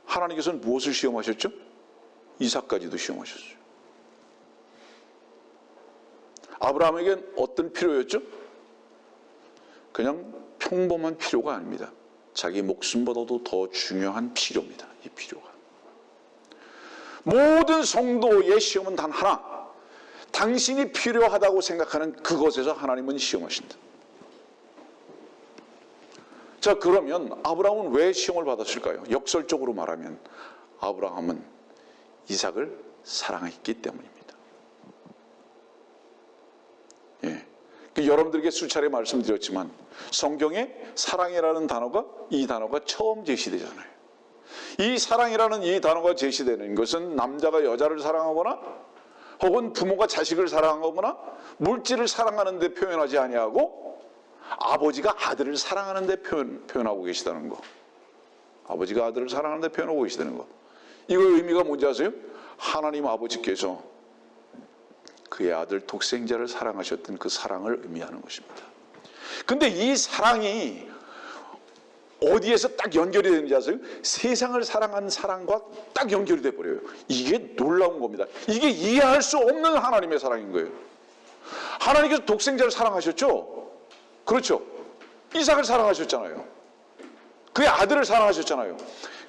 하나님께서는 무엇을 시험하셨죠? 이삭까지도 시험하셨어요. 아브라함에겐 어떤 필요였죠? 그냥 평범한 필요가 아닙니다. 자기 목숨보다도 더 중요한 필요입니다. 이 필요가. 모든 성도의 시험은 단 하나. 당신이 필요하다고 생각하는 그것에서 하나님은 시험하신다. 자, 그러면 아브라함은 왜 시험을 받았을까요? 역설적으로 말하면 아브라함은 이삭을 사랑했기 때문입니다. 예. 여러분들에게 수차례 말씀드렸지만 성경에 사랑이라는 단어가 이 단어가 처음 제시되잖아요. 이 사랑이라는 이 단어가 제시되는 것은 남자가 여자를 사랑하거나 혹은 부모가 자식을 사랑하거나 물질을 사랑하는 데 표현하지 아니하고 아버지가 아들을 사랑하는 데 표현하고 계시다는 거. 아버지가 아들을 사랑하는 데 표현하고 계시다는 거. 이거 의미가 뭔지 아세요? 하나님 아버지께서 그의 아들 독생자를 사랑하셨던 그 사랑을 의미하는 것입니다. 근데 이 사랑이 어디에서 딱 연결이 되는지 아세요? 세상을 사랑하는 사랑과 딱 연결이 돼버려요. 이게 놀라운 겁니다. 이게 이해할 수 없는 하나님의 사랑인 거예요. 하나님께서 독생자를 사랑하셨죠? 그렇죠. 이삭을 사랑하셨잖아요. 그의 아들을 사랑하셨잖아요.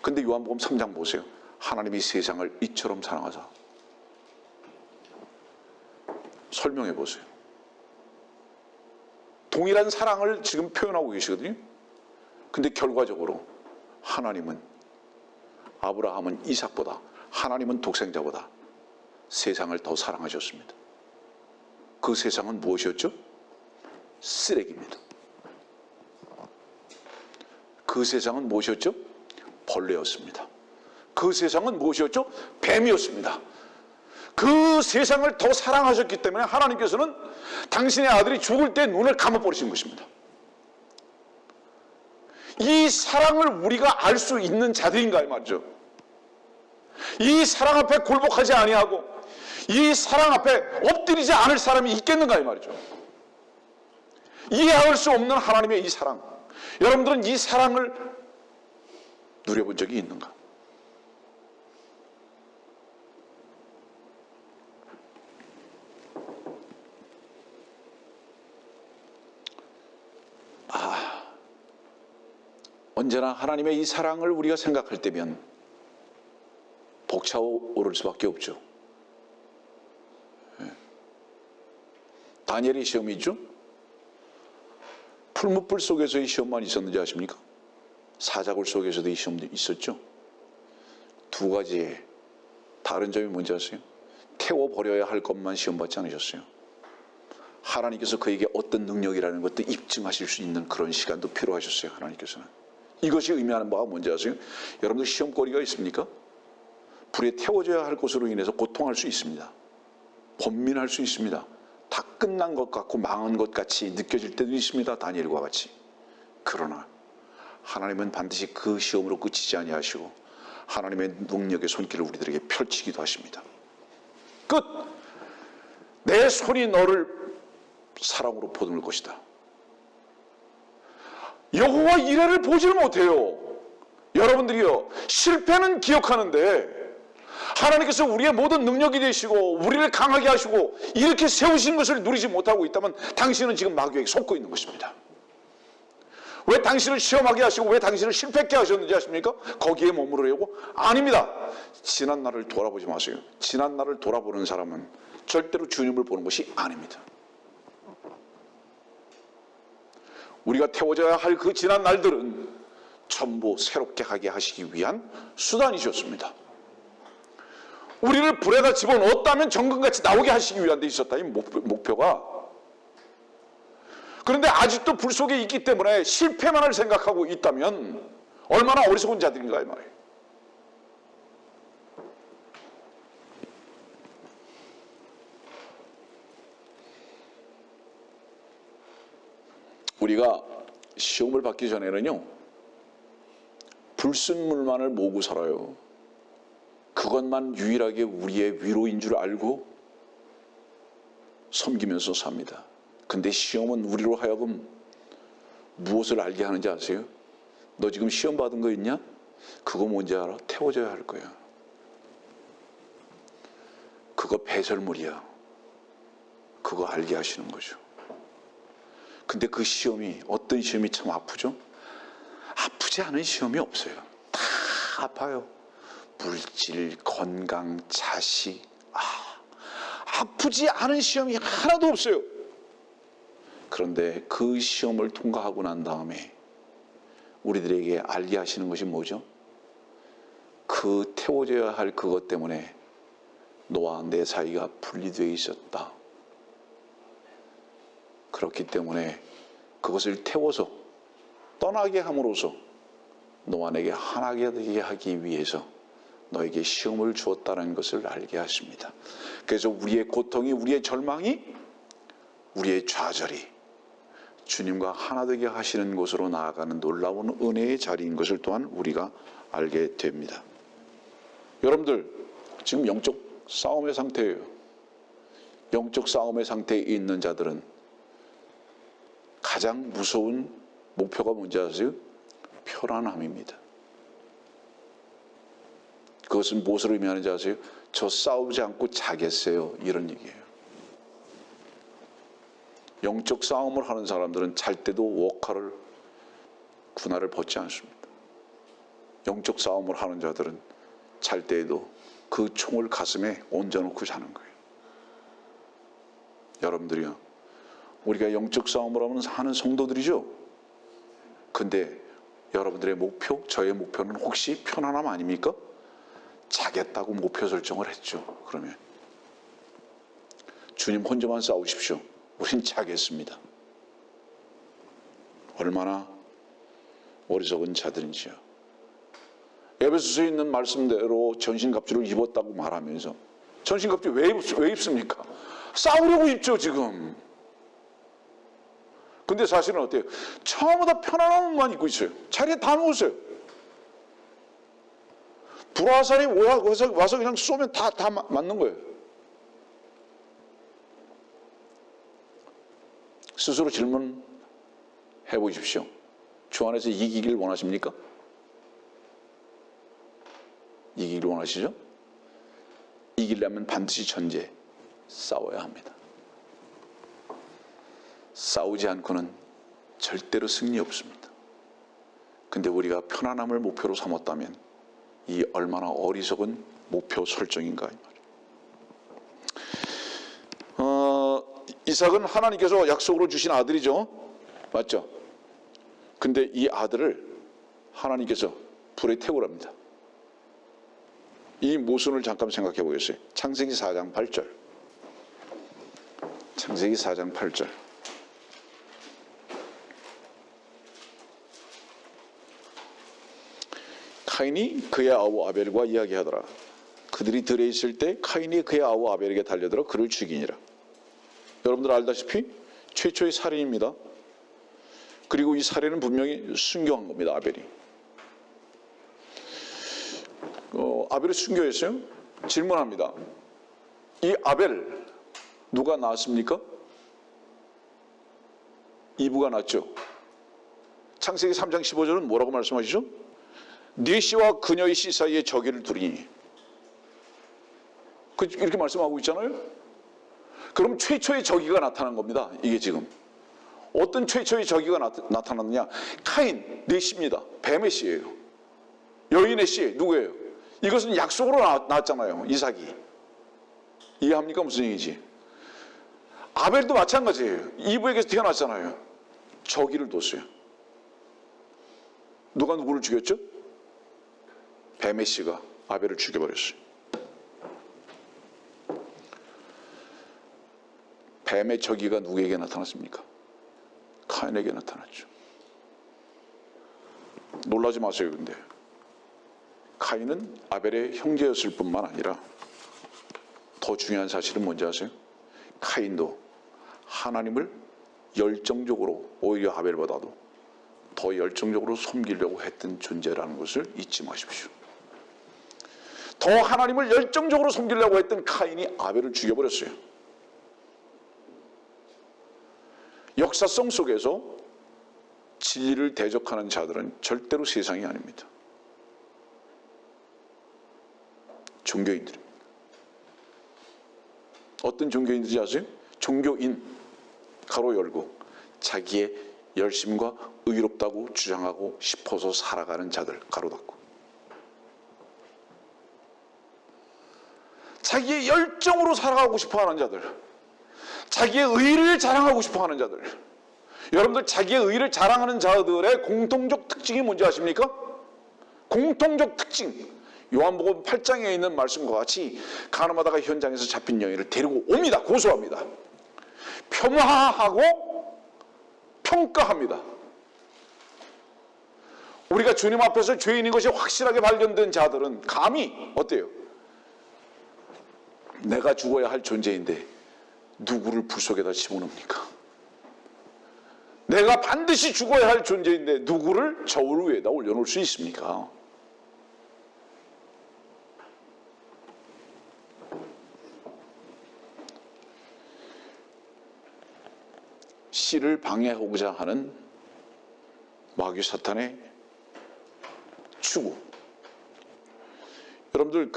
근데 요한복음 3장 보세요. 하나님이 세상을 이처럼 사랑하사. 설명해 보세요. 동일한 사랑을 지금 표현하고 계시거든요. 근데 결과적으로 하나님은 아브라함은 이삭보다, 하나님은 독생자보다 세상을 더 사랑하셨습니다. 그 세상은 무엇이었죠? 쓰레기입니다. 그 세상은 무엇이었죠? 벌레였습니다. 그 세상은 무엇이었죠? 뱀이었습니다. 그 세상을 더 사랑하셨기 때문에 하나님께서는 당신의 아들이 죽을 때 눈을 감아버리신 것입니다. 이 사랑을 우리가 알 수 있는 자들인가 이 말이죠. 이 사랑 앞에 굴복하지 아니하고 이 사랑 앞에 엎드리지 않을 사람이 있겠는가 이 말이죠. 이해할 수 없는 하나님의 이 사랑, 여러분들은 이 사랑을 누려본 적이 있는가? 언제나 하나님의 이 사랑을 우리가 생각할 때면 벅차오를 수밖에 없죠. 다니엘의 시험이죠. 풀무불 속에서의 시험만 있었는지 아십니까? 사자굴 속에서도 이 시험도 있었죠. 두 가지의 다른 점이 뭔지 아세요? 태워버려야 할 것만 시험받지 않으셨어요. 하나님께서 그에게 어떤 능력이라는 것도 입증하실 수 있는 그런 시간도 필요하셨어요. 하나님께서는. 이것이 의미하는 바가 뭔지 아세요? 여러분들 시험거리가 있습니까? 불에 태워져야 할 것으로 인해서 고통할 수 있습니다. 번민할 수 있습니다. 다 끝난 것 같고 망한 것 같이 느껴질 때도 있습니다. 다니엘과 같이. 그러나 하나님은 반드시 그 시험으로 끝이지 아니하시고 하나님의 능력의 손길을 우리들에게 펼치기도 하십니다. 끝! 내 손이 너를 사랑으로 보듬을 것이다. 여호와 이레를 보질 못해요. 여러분들이요, 실패는 기억하는데 하나님께서 우리의 모든 능력이 되시고 우리를 강하게 하시고 이렇게 세우신 것을 누리지 못하고 있다면 당신은 지금 마귀에게 속고 있는 것입니다. 왜 당신을 시험하게 하시고 왜 당신을 실패하게 하셨는지 아십니까? 거기에 머무르려고? 아닙니다. 지난 날을 돌아보지 마세요. 지난 날을 돌아보는 사람은 절대로 주님을 보는 것이 아닙니다. 우리가 태워져야 할 그 지난 날들은 전부 새롭게 하게 하시기 위한 수단이셨습니다. 우리를 불에다 집어넣었다면 정금같이 나오게 하시기 위한 데 있었다. 이 목표가. 그런데 아직도 불 속에 있기 때문에 실패만을 생각하고 있다면 얼마나 어리석은 자들인가 이 말이에요. 우리가 시험을 받기 전에는요, 불순물만을 모으고 살아요. 그것만 유일하게 우리의 위로인 줄 알고 섬기면서 삽니다. 근데 시험은 우리로 하여금 무엇을 알게 하는지 아세요? 너 지금 시험 받은 거 있냐? 그거 뭔지 알아? 태워져야 할 거야. 그거 배설물이야. 그거 알게 하시는 거죠. 근데 그 시험이 어떤 시험이 참 아프죠? 아프지 않은 시험이 없어요. 다 아파요. 물질, 건강, 자식. 아프지 않은 시험이 하나도 없어요. 그런데 그 시험을 통과하고 난 다음에 우리들에게 알게 하시는 것이 뭐죠? 그 태워져야 할 그것 때문에 너와 내 사이가 분리되어 있었다. 그렇기 때문에 그것을 태워서 떠나게 함으로써 너와 내게 하나가 되게 하기 위해서 너에게 시험을 주었다는 것을 알게 하십니다. 그래서 우리의 고통이, 우리의 절망이, 우리의 좌절이 주님과 하나 되게 하시는 곳으로 나아가는 놀라운 은혜의 자리인 것을 또한 우리가 알게 됩니다. 여러분들 지금 영적 싸움의 상태예요. 영적 싸움의 상태에 있는 자들은 가장 무서운 목표가 뭔지 아세요? 편안함입니다. 그것은 무엇을 의미하는지 아세요? 저 싸우지 않고 자겠어요. 이런 얘기예요. 영적 싸움을 하는 사람들은 잘 때도 워커를, 군화를 벗지 않습니다. 영적 싸움을 하는 자들은 잘 때에도 그 총을 가슴에 얹어놓고 자는 거예요. 여러분들이요, 우리가 영적 싸움을 하는 성도들이죠. 근데 여러분들의 목표, 저의 목표는 혹시 편안함 아닙니까? 자겠다고 목표 설정을 했죠. 그러면 주님 혼자만 싸우십시오. 우린 자겠습니다. 얼마나 어리석은 자들인지요. 에베소서에 있는 말씀대로 전신갑주를 입었다고 말하면서, 전신갑주 왜 입습니까? 싸우려고 입죠 지금. 근데 사실은 어때요? 처음부터 편안함만 입고 있어요. 자리에 다 누웠어요. 불화살이 와서 그냥 쏘면 다 맞는 거예요. 스스로 질문해 보십시오. 주 안에서 이기길 원하십니까? 이기길 원하시죠? 이기려면 반드시 전제 싸워야 합니다. 싸우지 않고는 절대로 승리 없습니다. 근데 우리가 편안함을 목표로 삼았다면 이 얼마나 어리석은 목표 설정인가 이 말이에요. 이삭은 하나님께서 약속으로 주신 아들이죠. 맞죠? 근데 이 아들을 하나님께서 불에 태우랍니다. 이 모순을 잠깐 생각해 보겠어요. 창세기 4장 8절. 창세기 4장 8절. 카인이 그의 아우 아벨과 이야기하더라. 그들이 들에 있을 때 카인이 그의 아우 아벨에게 달려들어 그를 죽이니라. 여러분들 알다시피 최초의 살인입니다. 그리고 이 살인은 분명히 순교한 겁니다. 아벨이. 아벨을 순교했어요. 질문합니다. 이 아벨 누가 낳았습니까? 이브가 낳았죠. 창세기 3장 15절은 뭐라고 말씀하시죠? 네 씨와 그녀의 씨 사이에 적이를 두리니. 이렇게 말씀하고 있잖아요. 그럼 최초의 적이가 나타난 겁니다. 이게 지금 어떤 최초의 적이가 나타났느냐? 카인, 네 씨입니다. 뱀의 씨예요. 여인의 씨 누구예요? 이것은 약속으로 나왔잖아요. 이삭이. 이해합니까? 무슨 얘기지? 아벨도 마찬가지예요. 이브에게서 태어났잖아요. 저기를 뒀어요. 누가 누구를 죽였죠? 뱀의 씨가 아벨을 죽여버렸어요. 뱀의 저기가 누구에게 나타났습니까? 카인에게 나타났죠. 놀라지 마세요. 근데 카인은 아벨의 형제였을 뿐만 아니라 더 중요한 사실은 뭔지 아세요? 카인도 하나님을 열정적으로, 오히려 아벨보다도 더 열정적으로 섬기려고 했던 존재라는 것을 잊지 마십시오. 더 하나님을 열정적으로 섬기려고 했던 카인이 아벨을 죽여버렸어요. 역사성 속에서 진리를 대적하는 자들은 절대로 세상이 아닙니다. 종교인들입니다. 어떤 종교인들인지 아세요? 종교인, 가로 열고, 자기의 열심과 의롭다고 주장하고 싶어서 살아가는 자들, 가로 닫고. 자기의 열정으로 살아가고 싶어하는 자들, 자기의 의를 자랑하고 싶어하는 자들. 여러분들 자기의 의를 자랑하는 자들의 공통적 특징이 뭔지 아십니까? 공통적 특징. 요한복음 8장에 있는 말씀과 같이 가늠하다가 현장에서 잡힌 여인을 데리고 옵니다. 고소합니다. 폄하하고 평가합니다. 우리가 주님 앞에서 죄인인 것이 확실하게 발견된 자들은 감히 어때요? 내가 죽어야 할 존재인데 누구를 불 속에다 집어넣습니까? 내가 반드시 죽어야 할 존재인데 누구를 저울 위에다 올려놓을 수 있습니까? 씨를 방해하고자 하는 마귀 사탄의 추구. 여러분들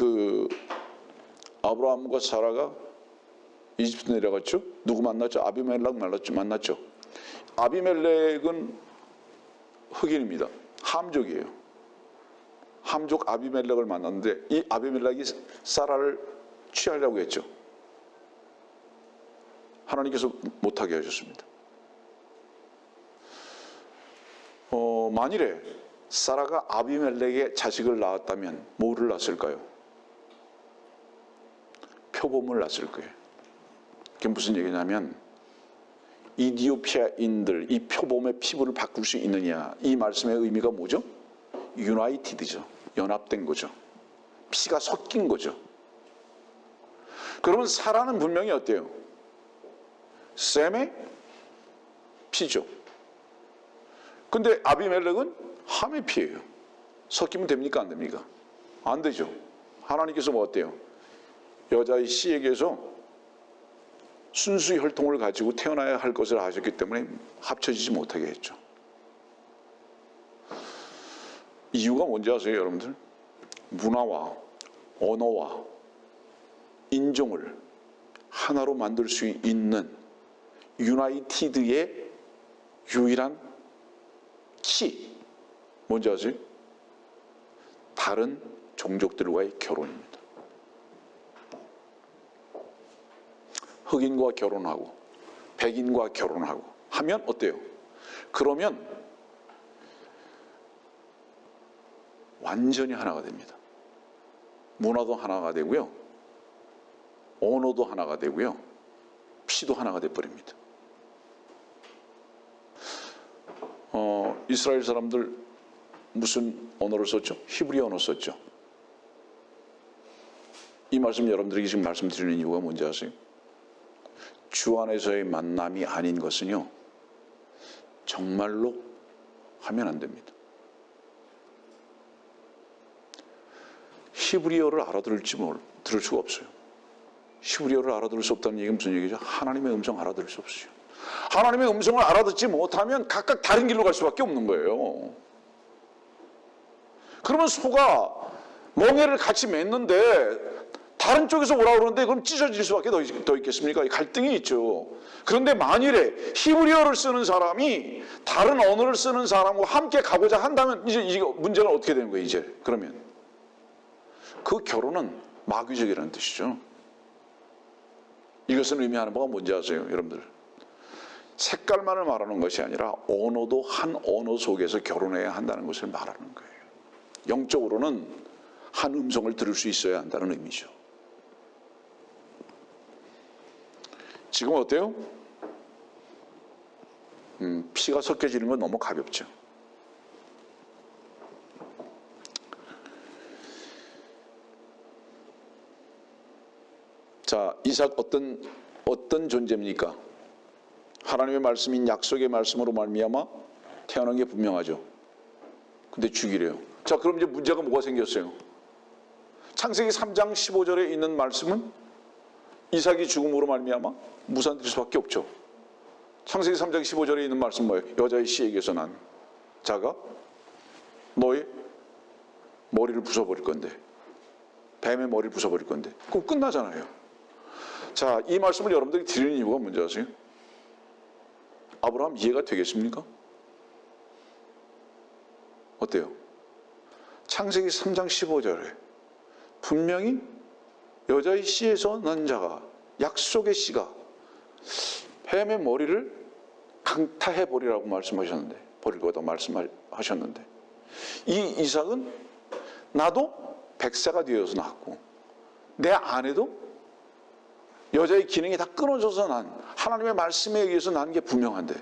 아브라함과 사라가 이집트 내려갔죠? 누구 만났죠? 아비멜렉 만났죠? 아비멜렉은 흑인입니다. 함족이에요. 함족 아비멜렉을 만났는데 이 아비멜렉이 사라를 취하려고 했죠. 하나님께서 못하게 하셨습니다. 만일에 사라가 아비멜렉의 자식을 낳았다면 뭐를 낳았을까요? 표범을 낳았을 거예요. 그게 무슨 얘기냐면 이디오피아인들, 이 표범의 피부를 바꿀 수 있느냐, 이 말씀의 의미가 뭐죠? 유나이티드죠. 연합된 거죠. 피가 섞인 거죠. 그러면 사라는 분명히 어때요? 셈의 피죠. 근데 아비멜렉은 함의 피예요. 섞이면 됩니까? 안 됩니까? 안 되죠. 하나님께서 뭐 어때요? 여자의 씨에게서 순수의 혈통을 가지고 태어나야 할 것을 아셨기 때문에 합쳐지지 못하게 했죠. 이유가 뭔지 아세요, 여러분들? 문화와 언어와 인종을 하나로 만들 수 있는 유나이티드의 유일한 키, 뭔지 아세요? 다른 종족들과의 결혼입니다. 흑인과 결혼하고 백인과 결혼하고 하면 어때요? 그러면 완전히 하나가 됩니다. 문화도 하나가 되고요, 언어도 하나가 되고요, 피도 하나가 돼버립니다. 이스라엘 사람들 무슨 언어를 썼죠? 히브리 언어 썼죠. 이 말씀 여러분들에게 지금 말씀드리는 이유가 뭔지 아세요? 주 안에서의 만남이 아닌 것은요, 정말로 하면 안 됩니다. 히브리어를 들을 수가 없어요. 히브리어를 알아들을 수 없다는 얘기는 무슨 얘기죠? 하나님의 음성 알아들을 수 없어요. 하나님의 음성을 알아듣지 못하면 각각 다른 길로 갈 수밖에 없는 거예요. 그러면 소가 멍에를 같이 맸는데 다른 쪽에서 오라고 그러는데 그럼 찢어질 수밖에 더 있겠습니까? 갈등이 있죠. 그런데 만일에 히브리어를 쓰는 사람이 다른 언어를 쓰는 사람과 함께 가고자 한다면 이제 문제는 어떻게 되는 거예요? 이제 그러면 그 결혼은 마귀적이라는 뜻이죠. 이것은 의미하는 바가 뭔지 아세요, 여러분들? 색깔만을 말하는 것이 아니라 언어도 한 언어 속에서 결혼해야 한다는 것을 말하는 거예요. 영적으로는 한 음성을 들을 수 있어야 한다는 의미죠. 지금 어때요? 피가 섞여지는 건 너무 가볍죠. 자, 이삭 어떤 존재입니까? 하나님의 말씀인 약속의 말씀으로 말미암아 태어난 게 분명하죠. 근데 죽이래요. 자, 그럼 이제 문제가 뭐가 생겼어요? 창세기 3장 15절에 있는 말씀은 이삭이 죽음으로 말미암아 무산될 수밖에 없죠. 창세기 3장 15절에 있는 말씀 뭐예요? 여자의 씨에게서 난 자가 너의 머리를 부숴버릴 건데, 뱀의 머리를 부숴버릴 건데, 그럼 끝나잖아요. 자, 이 말씀을 여러분들이 드리는 이유가 뭔지 아세요? 아브라함 이해가 되겠습니까? 어때요? 창세기 3장 15절에 분명히 여자의 씨에서 난 자가, 약속의 씨가 뱀의 머리를 강타해버리라고 말씀하셨는데, 버릴 거다 말씀하셨는데, 이 이삭은 나도 100세가 되어서 낳았고 내 아내도 여자의 기능이 다 끊어져서 난, 하나님의 말씀에 의해서 난 게 분명한데,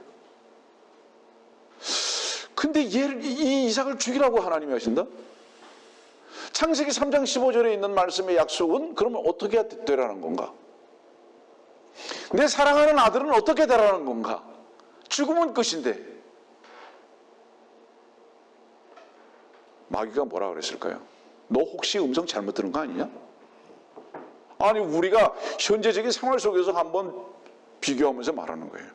근데 이 이삭을 죽이라고 하나님이 하신다? 창세기 3장 15절에 있는 말씀의 약속은 그러면 어떻게 되라는 건가? 내 사랑하는 아들은 어떻게 되라는 건가? 죽으면 끝인데. 마귀가 뭐라 그랬을까요? 너 혹시 음성 잘못 들은 거 아니냐? 아니, 우리가 현재적인 생활 속에서 한번 비교하면서 말하는 거예요.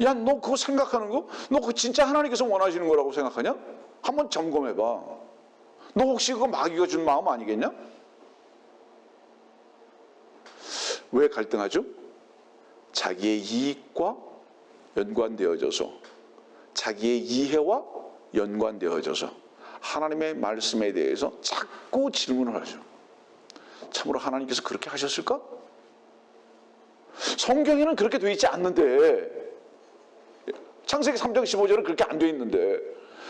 야, 너 그거 생각하는 거? 너 그거 진짜 하나님께서 원하시는 거라고 생각하냐? 한번 점검해봐. 너 혹시 그거 마귀가 준 마음 아니겠냐? 왜 갈등하죠? 자기의 이익과 연관되어져서, 자기의 이해와 연관되어져서 하나님의 말씀에 대해서 자꾸 질문을 하죠. 참으로 하나님께서 그렇게 하셨을까? 성경에는 그렇게 돼 있지 않는데, 창세기 3장 15절은 그렇게 안 돼 있는데,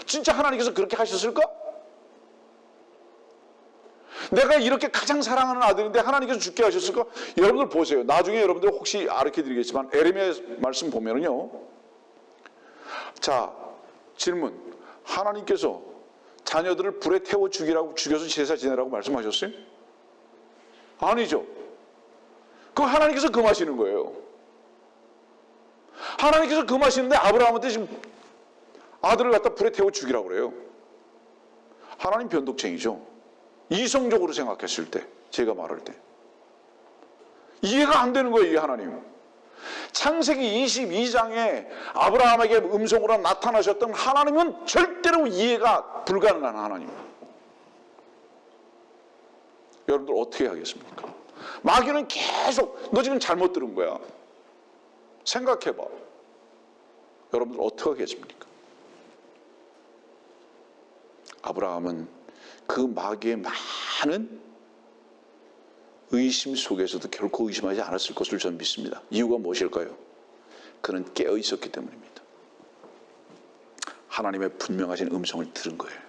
진짜 하나님께서 그렇게 하셨을까? 내가 이렇게 가장 사랑하는 아들인데 하나님께서 죽게 하셨을까? 여러분들 보세요. 나중에 여러분들 혹시 알려드리겠지만 에레미야 말씀 보면은요. 자, 질문. 하나님께서 자녀들을 불에 태워 죽여서 제사 지내라고 말씀하셨어요? 아니죠. 그거 하나님께서 금하시는 거예요. 하나님께서 금하시는데 아브라함한테 지금 아들을 갖다 불에 태워 죽이라고 그래요. 하나님 변덕쟁이죠. 이성적으로 생각했을 때, 제가 말할 때 이해가 안 되는 거예요. 이 하나님. 창세기 22장에 아브라함에게 음성으로 나타나셨던 하나님은 절대로 이해가 불가능한 하나님. 여러분들 어떻게 하겠습니까? 마귀는 계속 너 지금 잘못 들은 거야. 생각해봐. 여러분들 어떻게 하겠습니까? 아브라함은 그 마귀의 많은 의심 속에서도 결코 의심하지 않았을 것을 저는 믿습니다. 이유가 무엇일까요? 그는 깨어 있었기 때문입니다. 하나님의 분명하신 음성을 들은 거예요.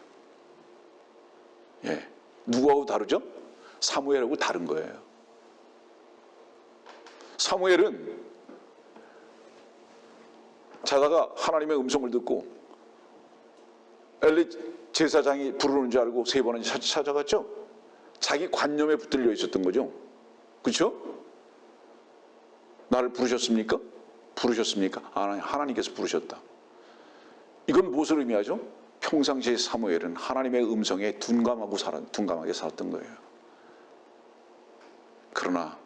예, 누구하고 다르죠? 사무엘하고 다른 거예요. 사무엘은 자다가 하나님의 음성을 듣고 엘리 제사장이 부르는 줄 알고 3번은 찾아갔죠. 자기 관념에 붙들려 있었던 거죠. 그렇죠? 나를 부르셨습니까? 부르셨습니까? 하나님께서 부르셨다. 이건 무엇을 의미하죠? 평상시에 사무엘은 하나님의 음성에 둔감하게 살았던 거예요. 그러나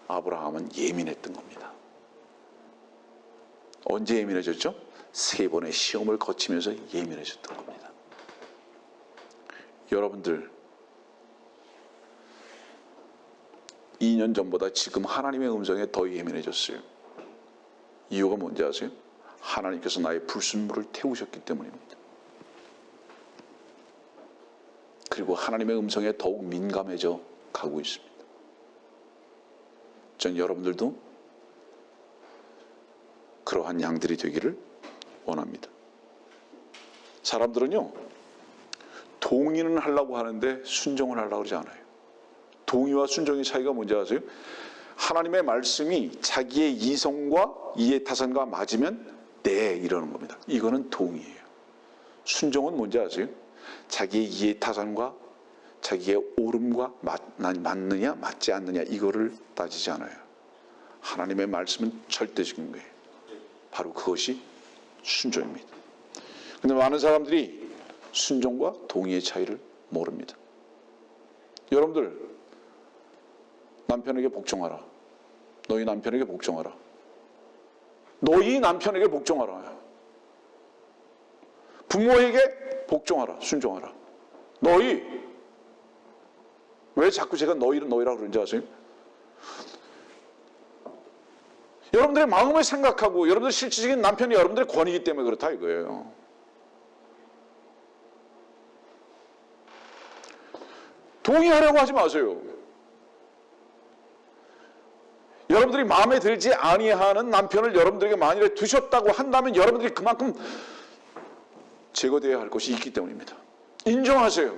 아브라함은 예민했던 겁니다. 언제 예민해졌죠? 3번의 시험을 거치면서 예민해졌던 겁니다. 여러분들 2년 전보다 지금 하나님의 음성에 더 예민해졌어요. 이유가 뭔지 아세요? 하나님께서 나의 불순물을 태우셨기 때문입니다. 그리고 하나님의 음성에 더욱 민감해져 가고 있습니다. 전 여러분들도 그러한 양들이 되기를 원합니다. 사람들은요, 동의는 하려고 하는데 순종을 하려고 그러지 않아요. 동의와 순종의 차이가 뭔지 아세요? 하나님의 말씀이 자기의 이성과 이해타산과 맞으면 네 이러는 겁니다. 이거는 동의예요. 순종은 뭔지 아세요? 자기의 이해타산과 자기의 옳음과 맞느냐 맞지 않느냐 이거를 따지지 않아요. 하나님의 말씀은 절대적인 거예요. 바로 그것이 순종입니다. 그런데 많은 사람들이 순종과 동의의 차이를 모릅니다. 여러분들 남편에게 복종하라. 너희 남편에게 복종하라. 너희 남편에게 복종하라. 부모에게 복종하라. 순종하라. 너희. 왜 자꾸 제가 너희라고 그러는지 아세요? 여러분들의 마음을 생각하고 여러분들 실질적인 남편이 여러분들의 권위이기 때문에 그렇다 이거예요. 동의하려고 하지 마세요. 여러분들이 마음에 들지 아니하는 남편을 여러분들에게 만일에 두셨다고 한다면 여러분들이 그만큼 제거되어야 할 것이 있기 때문입니다. 인정하세요.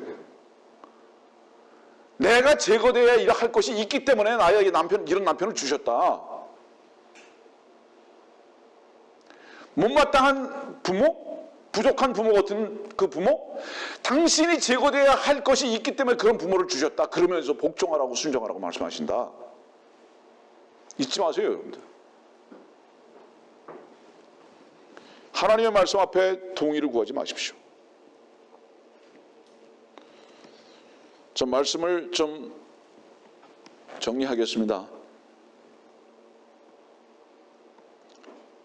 내가 제거되어야 할 것이 있기 때문에 나에게 이런 남편을 주셨다. 못마땅한 부모, 부족한 부모 같은 그 부모, 당신이 제거되어야 할 것이 있기 때문에 그런 부모를 주셨다. 그러면서 복종하라고 순종하라고 말씀하신다. 잊지 마세요, 여러분들. 하나님의 말씀 앞에 동의를 구하지 마십시오. 전 말씀을 좀 정리하겠습니다.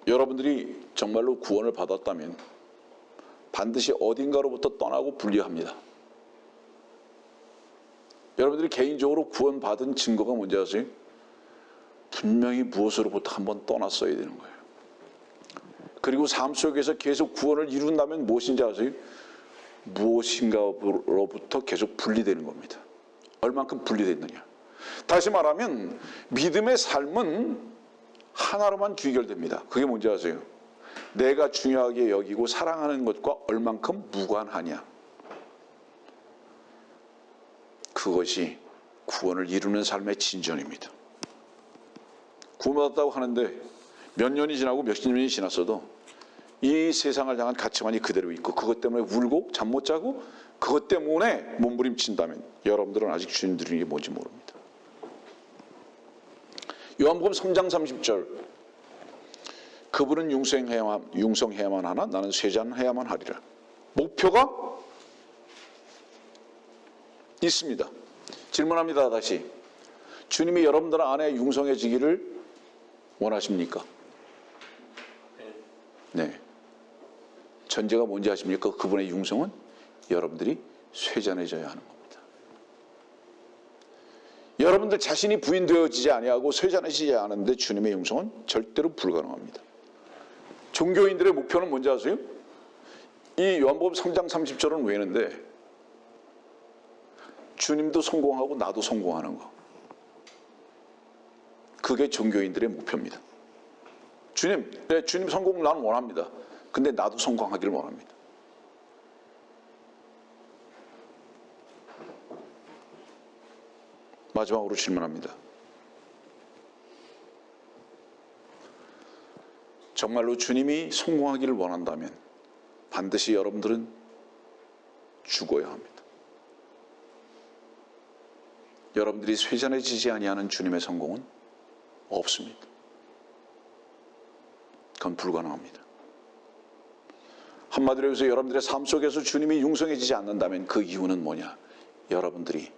여러분들이 정말로 구원을 받았다면 반드시 어딘가로부터 떠나고 분리합니다. 여러분들이 개인적으로 구원받은 증거가 뭔지 아세요? 분명히 무엇으로부터 한번 떠났어야 되는 거예요. 그리고 삶 속에서 계속 구원을 이룬다면 무엇인지 아세요? 무엇인가로부터 계속 분리되는 겁니다. 얼만큼 분리됐느냐. 다시 말하면 믿음의 삶은 하나로만 귀결됩니다. 그게 뭔지 아세요? 내가 중요하게 여기고 사랑하는 것과 얼만큼 무관하냐. 그것이 구원을 이루는 삶의 진전입니다. 구원받았다고 하는데 몇 년이 지나고 몇십 년이 지났어도 이 세상을 향한 가치관이 그대로 있고 그것 때문에 울고 잠 못 자고 그것 때문에 몸부림친다면 여러분들은 아직 주님 드리는 게 뭔지 모릅니다. 요한복음 3장 30절, 그분은 융성해야만 하나 나는 쇠잔해야만 하리라. 목표가 있습니다. 질문합니다. 다시, 주님이 여러분들 안에 융성해지기를 원하십니까? 네. 전제가 뭔지 아십니까? 그분의 융성은 여러분들이 쇠잔해져야 하는 겁니다. 여러분들 자신이 부인되어지지 아니하고 쇠잔해지지 않은데 주님의 융성은 절대로 불가능합니다. 종교인들의 목표는 뭔지 아세요? 이 요한복음 3장 30절은 왜는데 주님도 성공하고 나도 성공하는 거. 그게 종교인들의 목표입니다. 주님, 네, 주님 성공 나는 원합니다. 근데 나도 성공하기를 원합니다. 마지막으로 질문합니다. 정말로 주님이 성공하기를 원한다면 반드시 여러분들은 죽어야 합니다. 여러분들이 쇠잔해지지 아니하는 주님의 성공은 없습니다. 그건 불가능합니다. 한마디로 해서 여러분들의 삶 속에서 주님이 융성해지지 않는다면 그 이유는 뭐냐? 여러분들이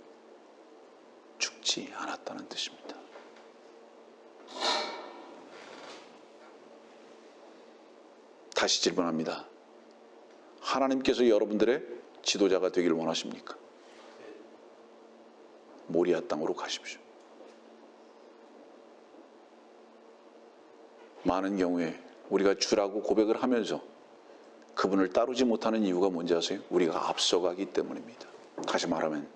죽지 않았다는 뜻입니다. 다시 질문합니다. 하나님께서 여러분들의 지도자가 되기를 원하십니까? 모리아 땅으로 가십시오. 많은 경우에 우리가 주라고 고백을 하면서 그분을 따르지 못하는 이유가 뭔지 아세요? 우리가 앞서가기 때문입니다. 다시 말하면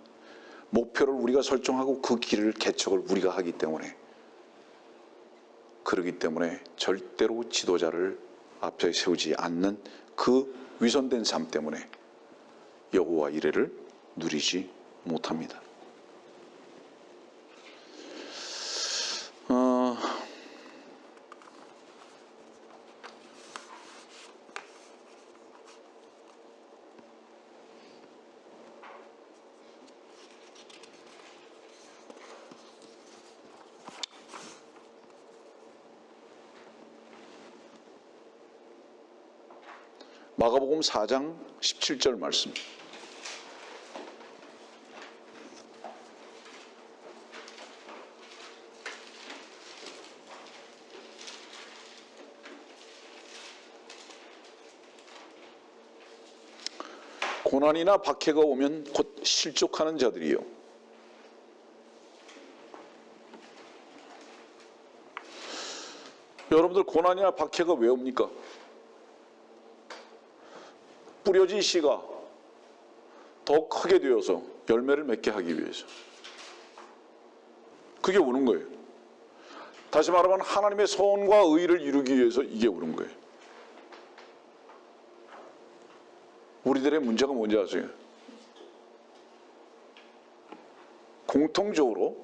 목표를 우리가 설정하고 그 길을 개척을 우리가 하기 때문에, 그러기 때문에 절대로 지도자를 앞에 세우지 않는 그 위선된 삶 때문에 여호와 이레를 누리지 못합니다. 마가복음 4장 17절 말씀. 고난이나 박해가 오면 곧 실족하는 자들이요. 여러분들 고난이나 박해가 왜 옵니까? 뿌려진 씨가 더 크게 되어서 열매를 맺게 하기 위해서. 그게 오는 거예요. 다시 말하면 하나님의 선과 의를 이루기 위해서 이게 오는 거예요. 우리들의 문제가 뭔지 아세요? 공통적으로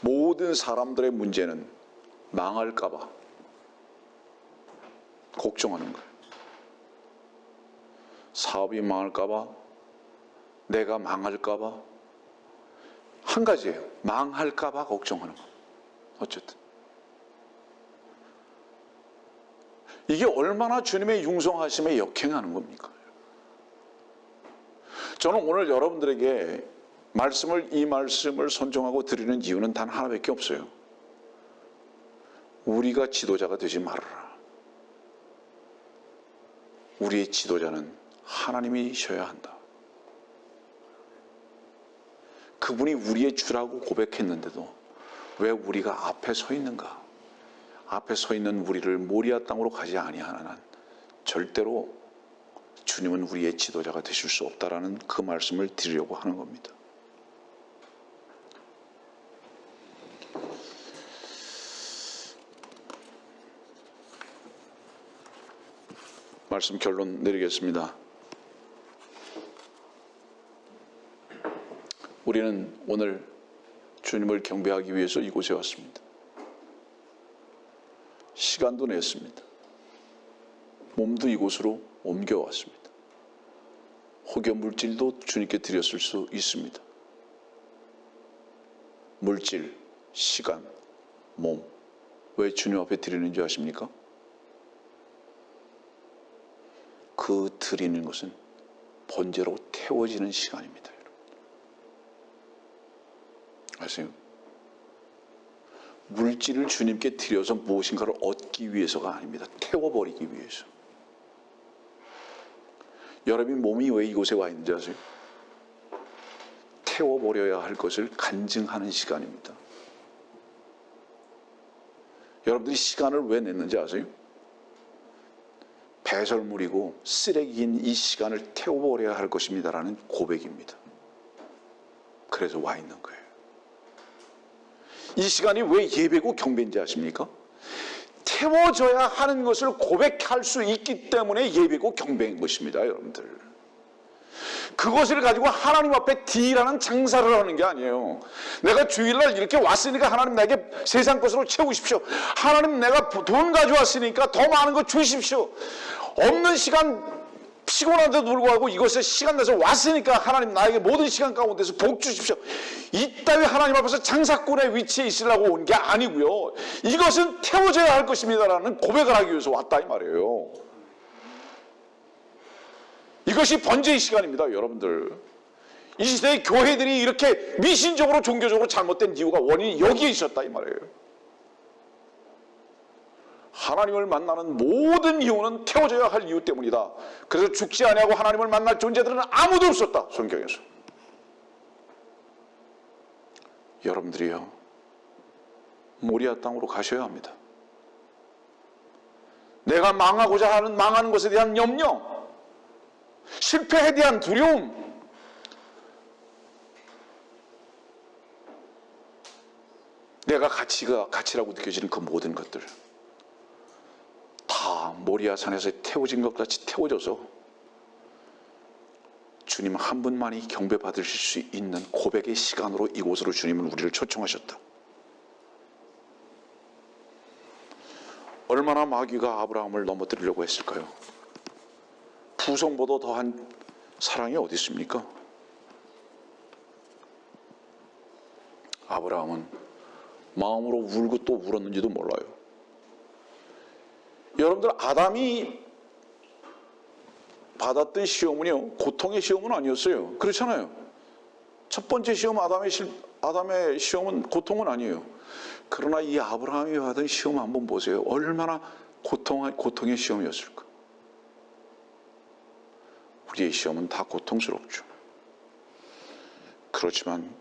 모든 사람들의 문제는 망할까 봐 걱정하는 거예요. 사업이 망할까 봐, 내가 망할까 봐, 한 가지예요. 망할까 봐 걱정하는 거. 어쨌든 이게 얼마나 주님의 융성하심에 역행하는 겁니까? 저는 오늘 여러분들에게 이 말씀을 선정하고 드리는 이유는 단 하나밖에 없어요. 우리가 지도자가 되지 말아라. 우리의 지도자는 하나님이셔야 한다. 그분이 우리의 주라고 고백했는데도 왜 우리가 앞에 서 있는가? 앞에 서 있는 우리를 모리아 땅으로 가지 아니하는 한 절대로 주님은 우리의 지도자가 되실 수 없다라는 그 말씀을 드리려고 하는 겁니다. 말씀 결론 내리겠습니다. 우리는 오늘 주님을 경배하기 위해서 이곳에 왔습니다. 시간도 냈습니다. 몸도 이곳으로 옮겨왔습니다. 혹여 물질도 주님께 드렸을 수 있습니다. 물질, 시간, 몸, 왜 주님 앞에 드리는지 아십니까? 그 드리는 것은 번제로 태워지는 시간입니다. 아세요? 물질을 주님께 드려서 무엇인가를 얻기 위해서가 아닙니다. 태워버리기 위해서. 여러분 몸이 왜 이곳에 와 있는지 아세요? 태워버려야 할 것을 간증하는 시간입니다. 여러분들이 시간을 왜 냈는지 아세요? 배설물이고 쓰레기인 이 시간을 태워버려야 할 것입니다라는 고백입니다. 그래서 와 있는 거예요. 이 시간이 왜 예배고 경배인지 아십니까? 태워져야 하는 것을 고백할 수 있기 때문에 예배고 경배인 것입니다, 여러분들. 그것을 가지고 하나님 앞에 딜하는 장사를 하는 게 아니에요. 내가 주일날 이렇게 왔으니까 하나님 나에게 세상 것으로 채우십시오. 하나님 내가 돈 가져왔으니까 더 많은 거 주십시오. 없는 시간 피곤한데도 불구하고 이것에 시간 내서 왔으니까 하나님 나에게 모든 시간 가운데서 복 주십시오. 이따위 하나님 앞에서 장사꾼의 위치에 있으려고 온 게 아니고요. 이것은 태워져야 할 것입니다라는 고백을 하기 위해서 왔다 이 말이에요. 이것이 번제의 시간입니다, 여러분들. 이 시대의 교회들이 이렇게 미신적으로 종교적으로 잘못된 이유가 원인이 여기에 있었다 이 말이에요. 하나님을 만나는 모든 이유는 태워져야 할 이유 때문이다. 그래서 죽지 아니하고 하나님을 만날 존재들은 아무도 없었다, 성경에서. 여러분들이요, 모리아 땅으로 가셔야 합니다. 내가 망하고자 하는 망하는 것에 대한 염려, 실패에 대한 두려움, 내가 가치라고 느껴지는 그 모든 것들 다 모리아 산에서 태워진 것 같이 태워져서 주님 한 분만이 경배 받으실 수 있는 고백의 시간으로 이곳으로 주님은 우리를 초청하셨다. 얼마나 마귀가 아브라함을 넘어뜨리려고 했을까요? 부성보다 더한 사랑이 어디 있습니까? 아브라함은 마음으로 울고 또 울었는지도 몰라요. 여러분들, 아담이 받았던 시험은요, 고통의 시험은 아니었어요. 그렇잖아요. 첫 번째 시험, 아담의 시험은 고통은 아니에요. 그러나 이 아브라함이 받은 시험 한번 보세요. 얼마나 고통의 시험이었을까. 우리의 시험은 다 고통스럽죠. 그렇지만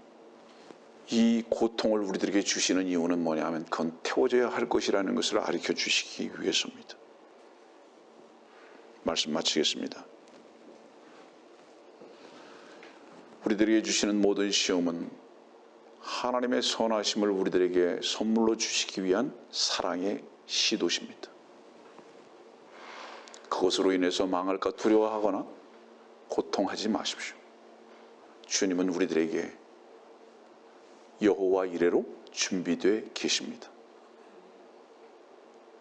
이 고통을 우리들에게 주시는 이유는 뭐냐면 그건 태워져야 할 것이라는 것을 가르쳐 주시기 위해서입니다. 말씀 마치겠습니다. 우리들에게 주시는 모든 시험은 하나님의 선하심을 우리들에게 선물로 주시기 위한 사랑의 시도십니다. 그것으로 인해서 망할까 두려워하거나 고통하지 마십시오. 주님은 우리들에게 여호와 이레로 준비되어 계십니다.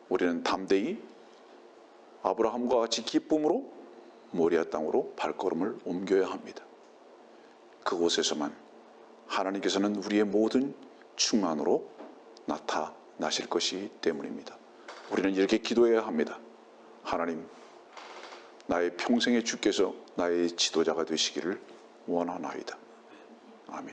우리는 담대히 아브라함과 같이 기쁨으로 모리아 땅으로 발걸음을 옮겨야 합니다. 그곳에서만 하나님께서는 우리의 모든 충만으로 나타나실 것이기 때문입니다. 우리는 이렇게 기도해야 합니다. 하나님, 나의 평생의 주께서 나의 지도자가 되시기를 원하나이다.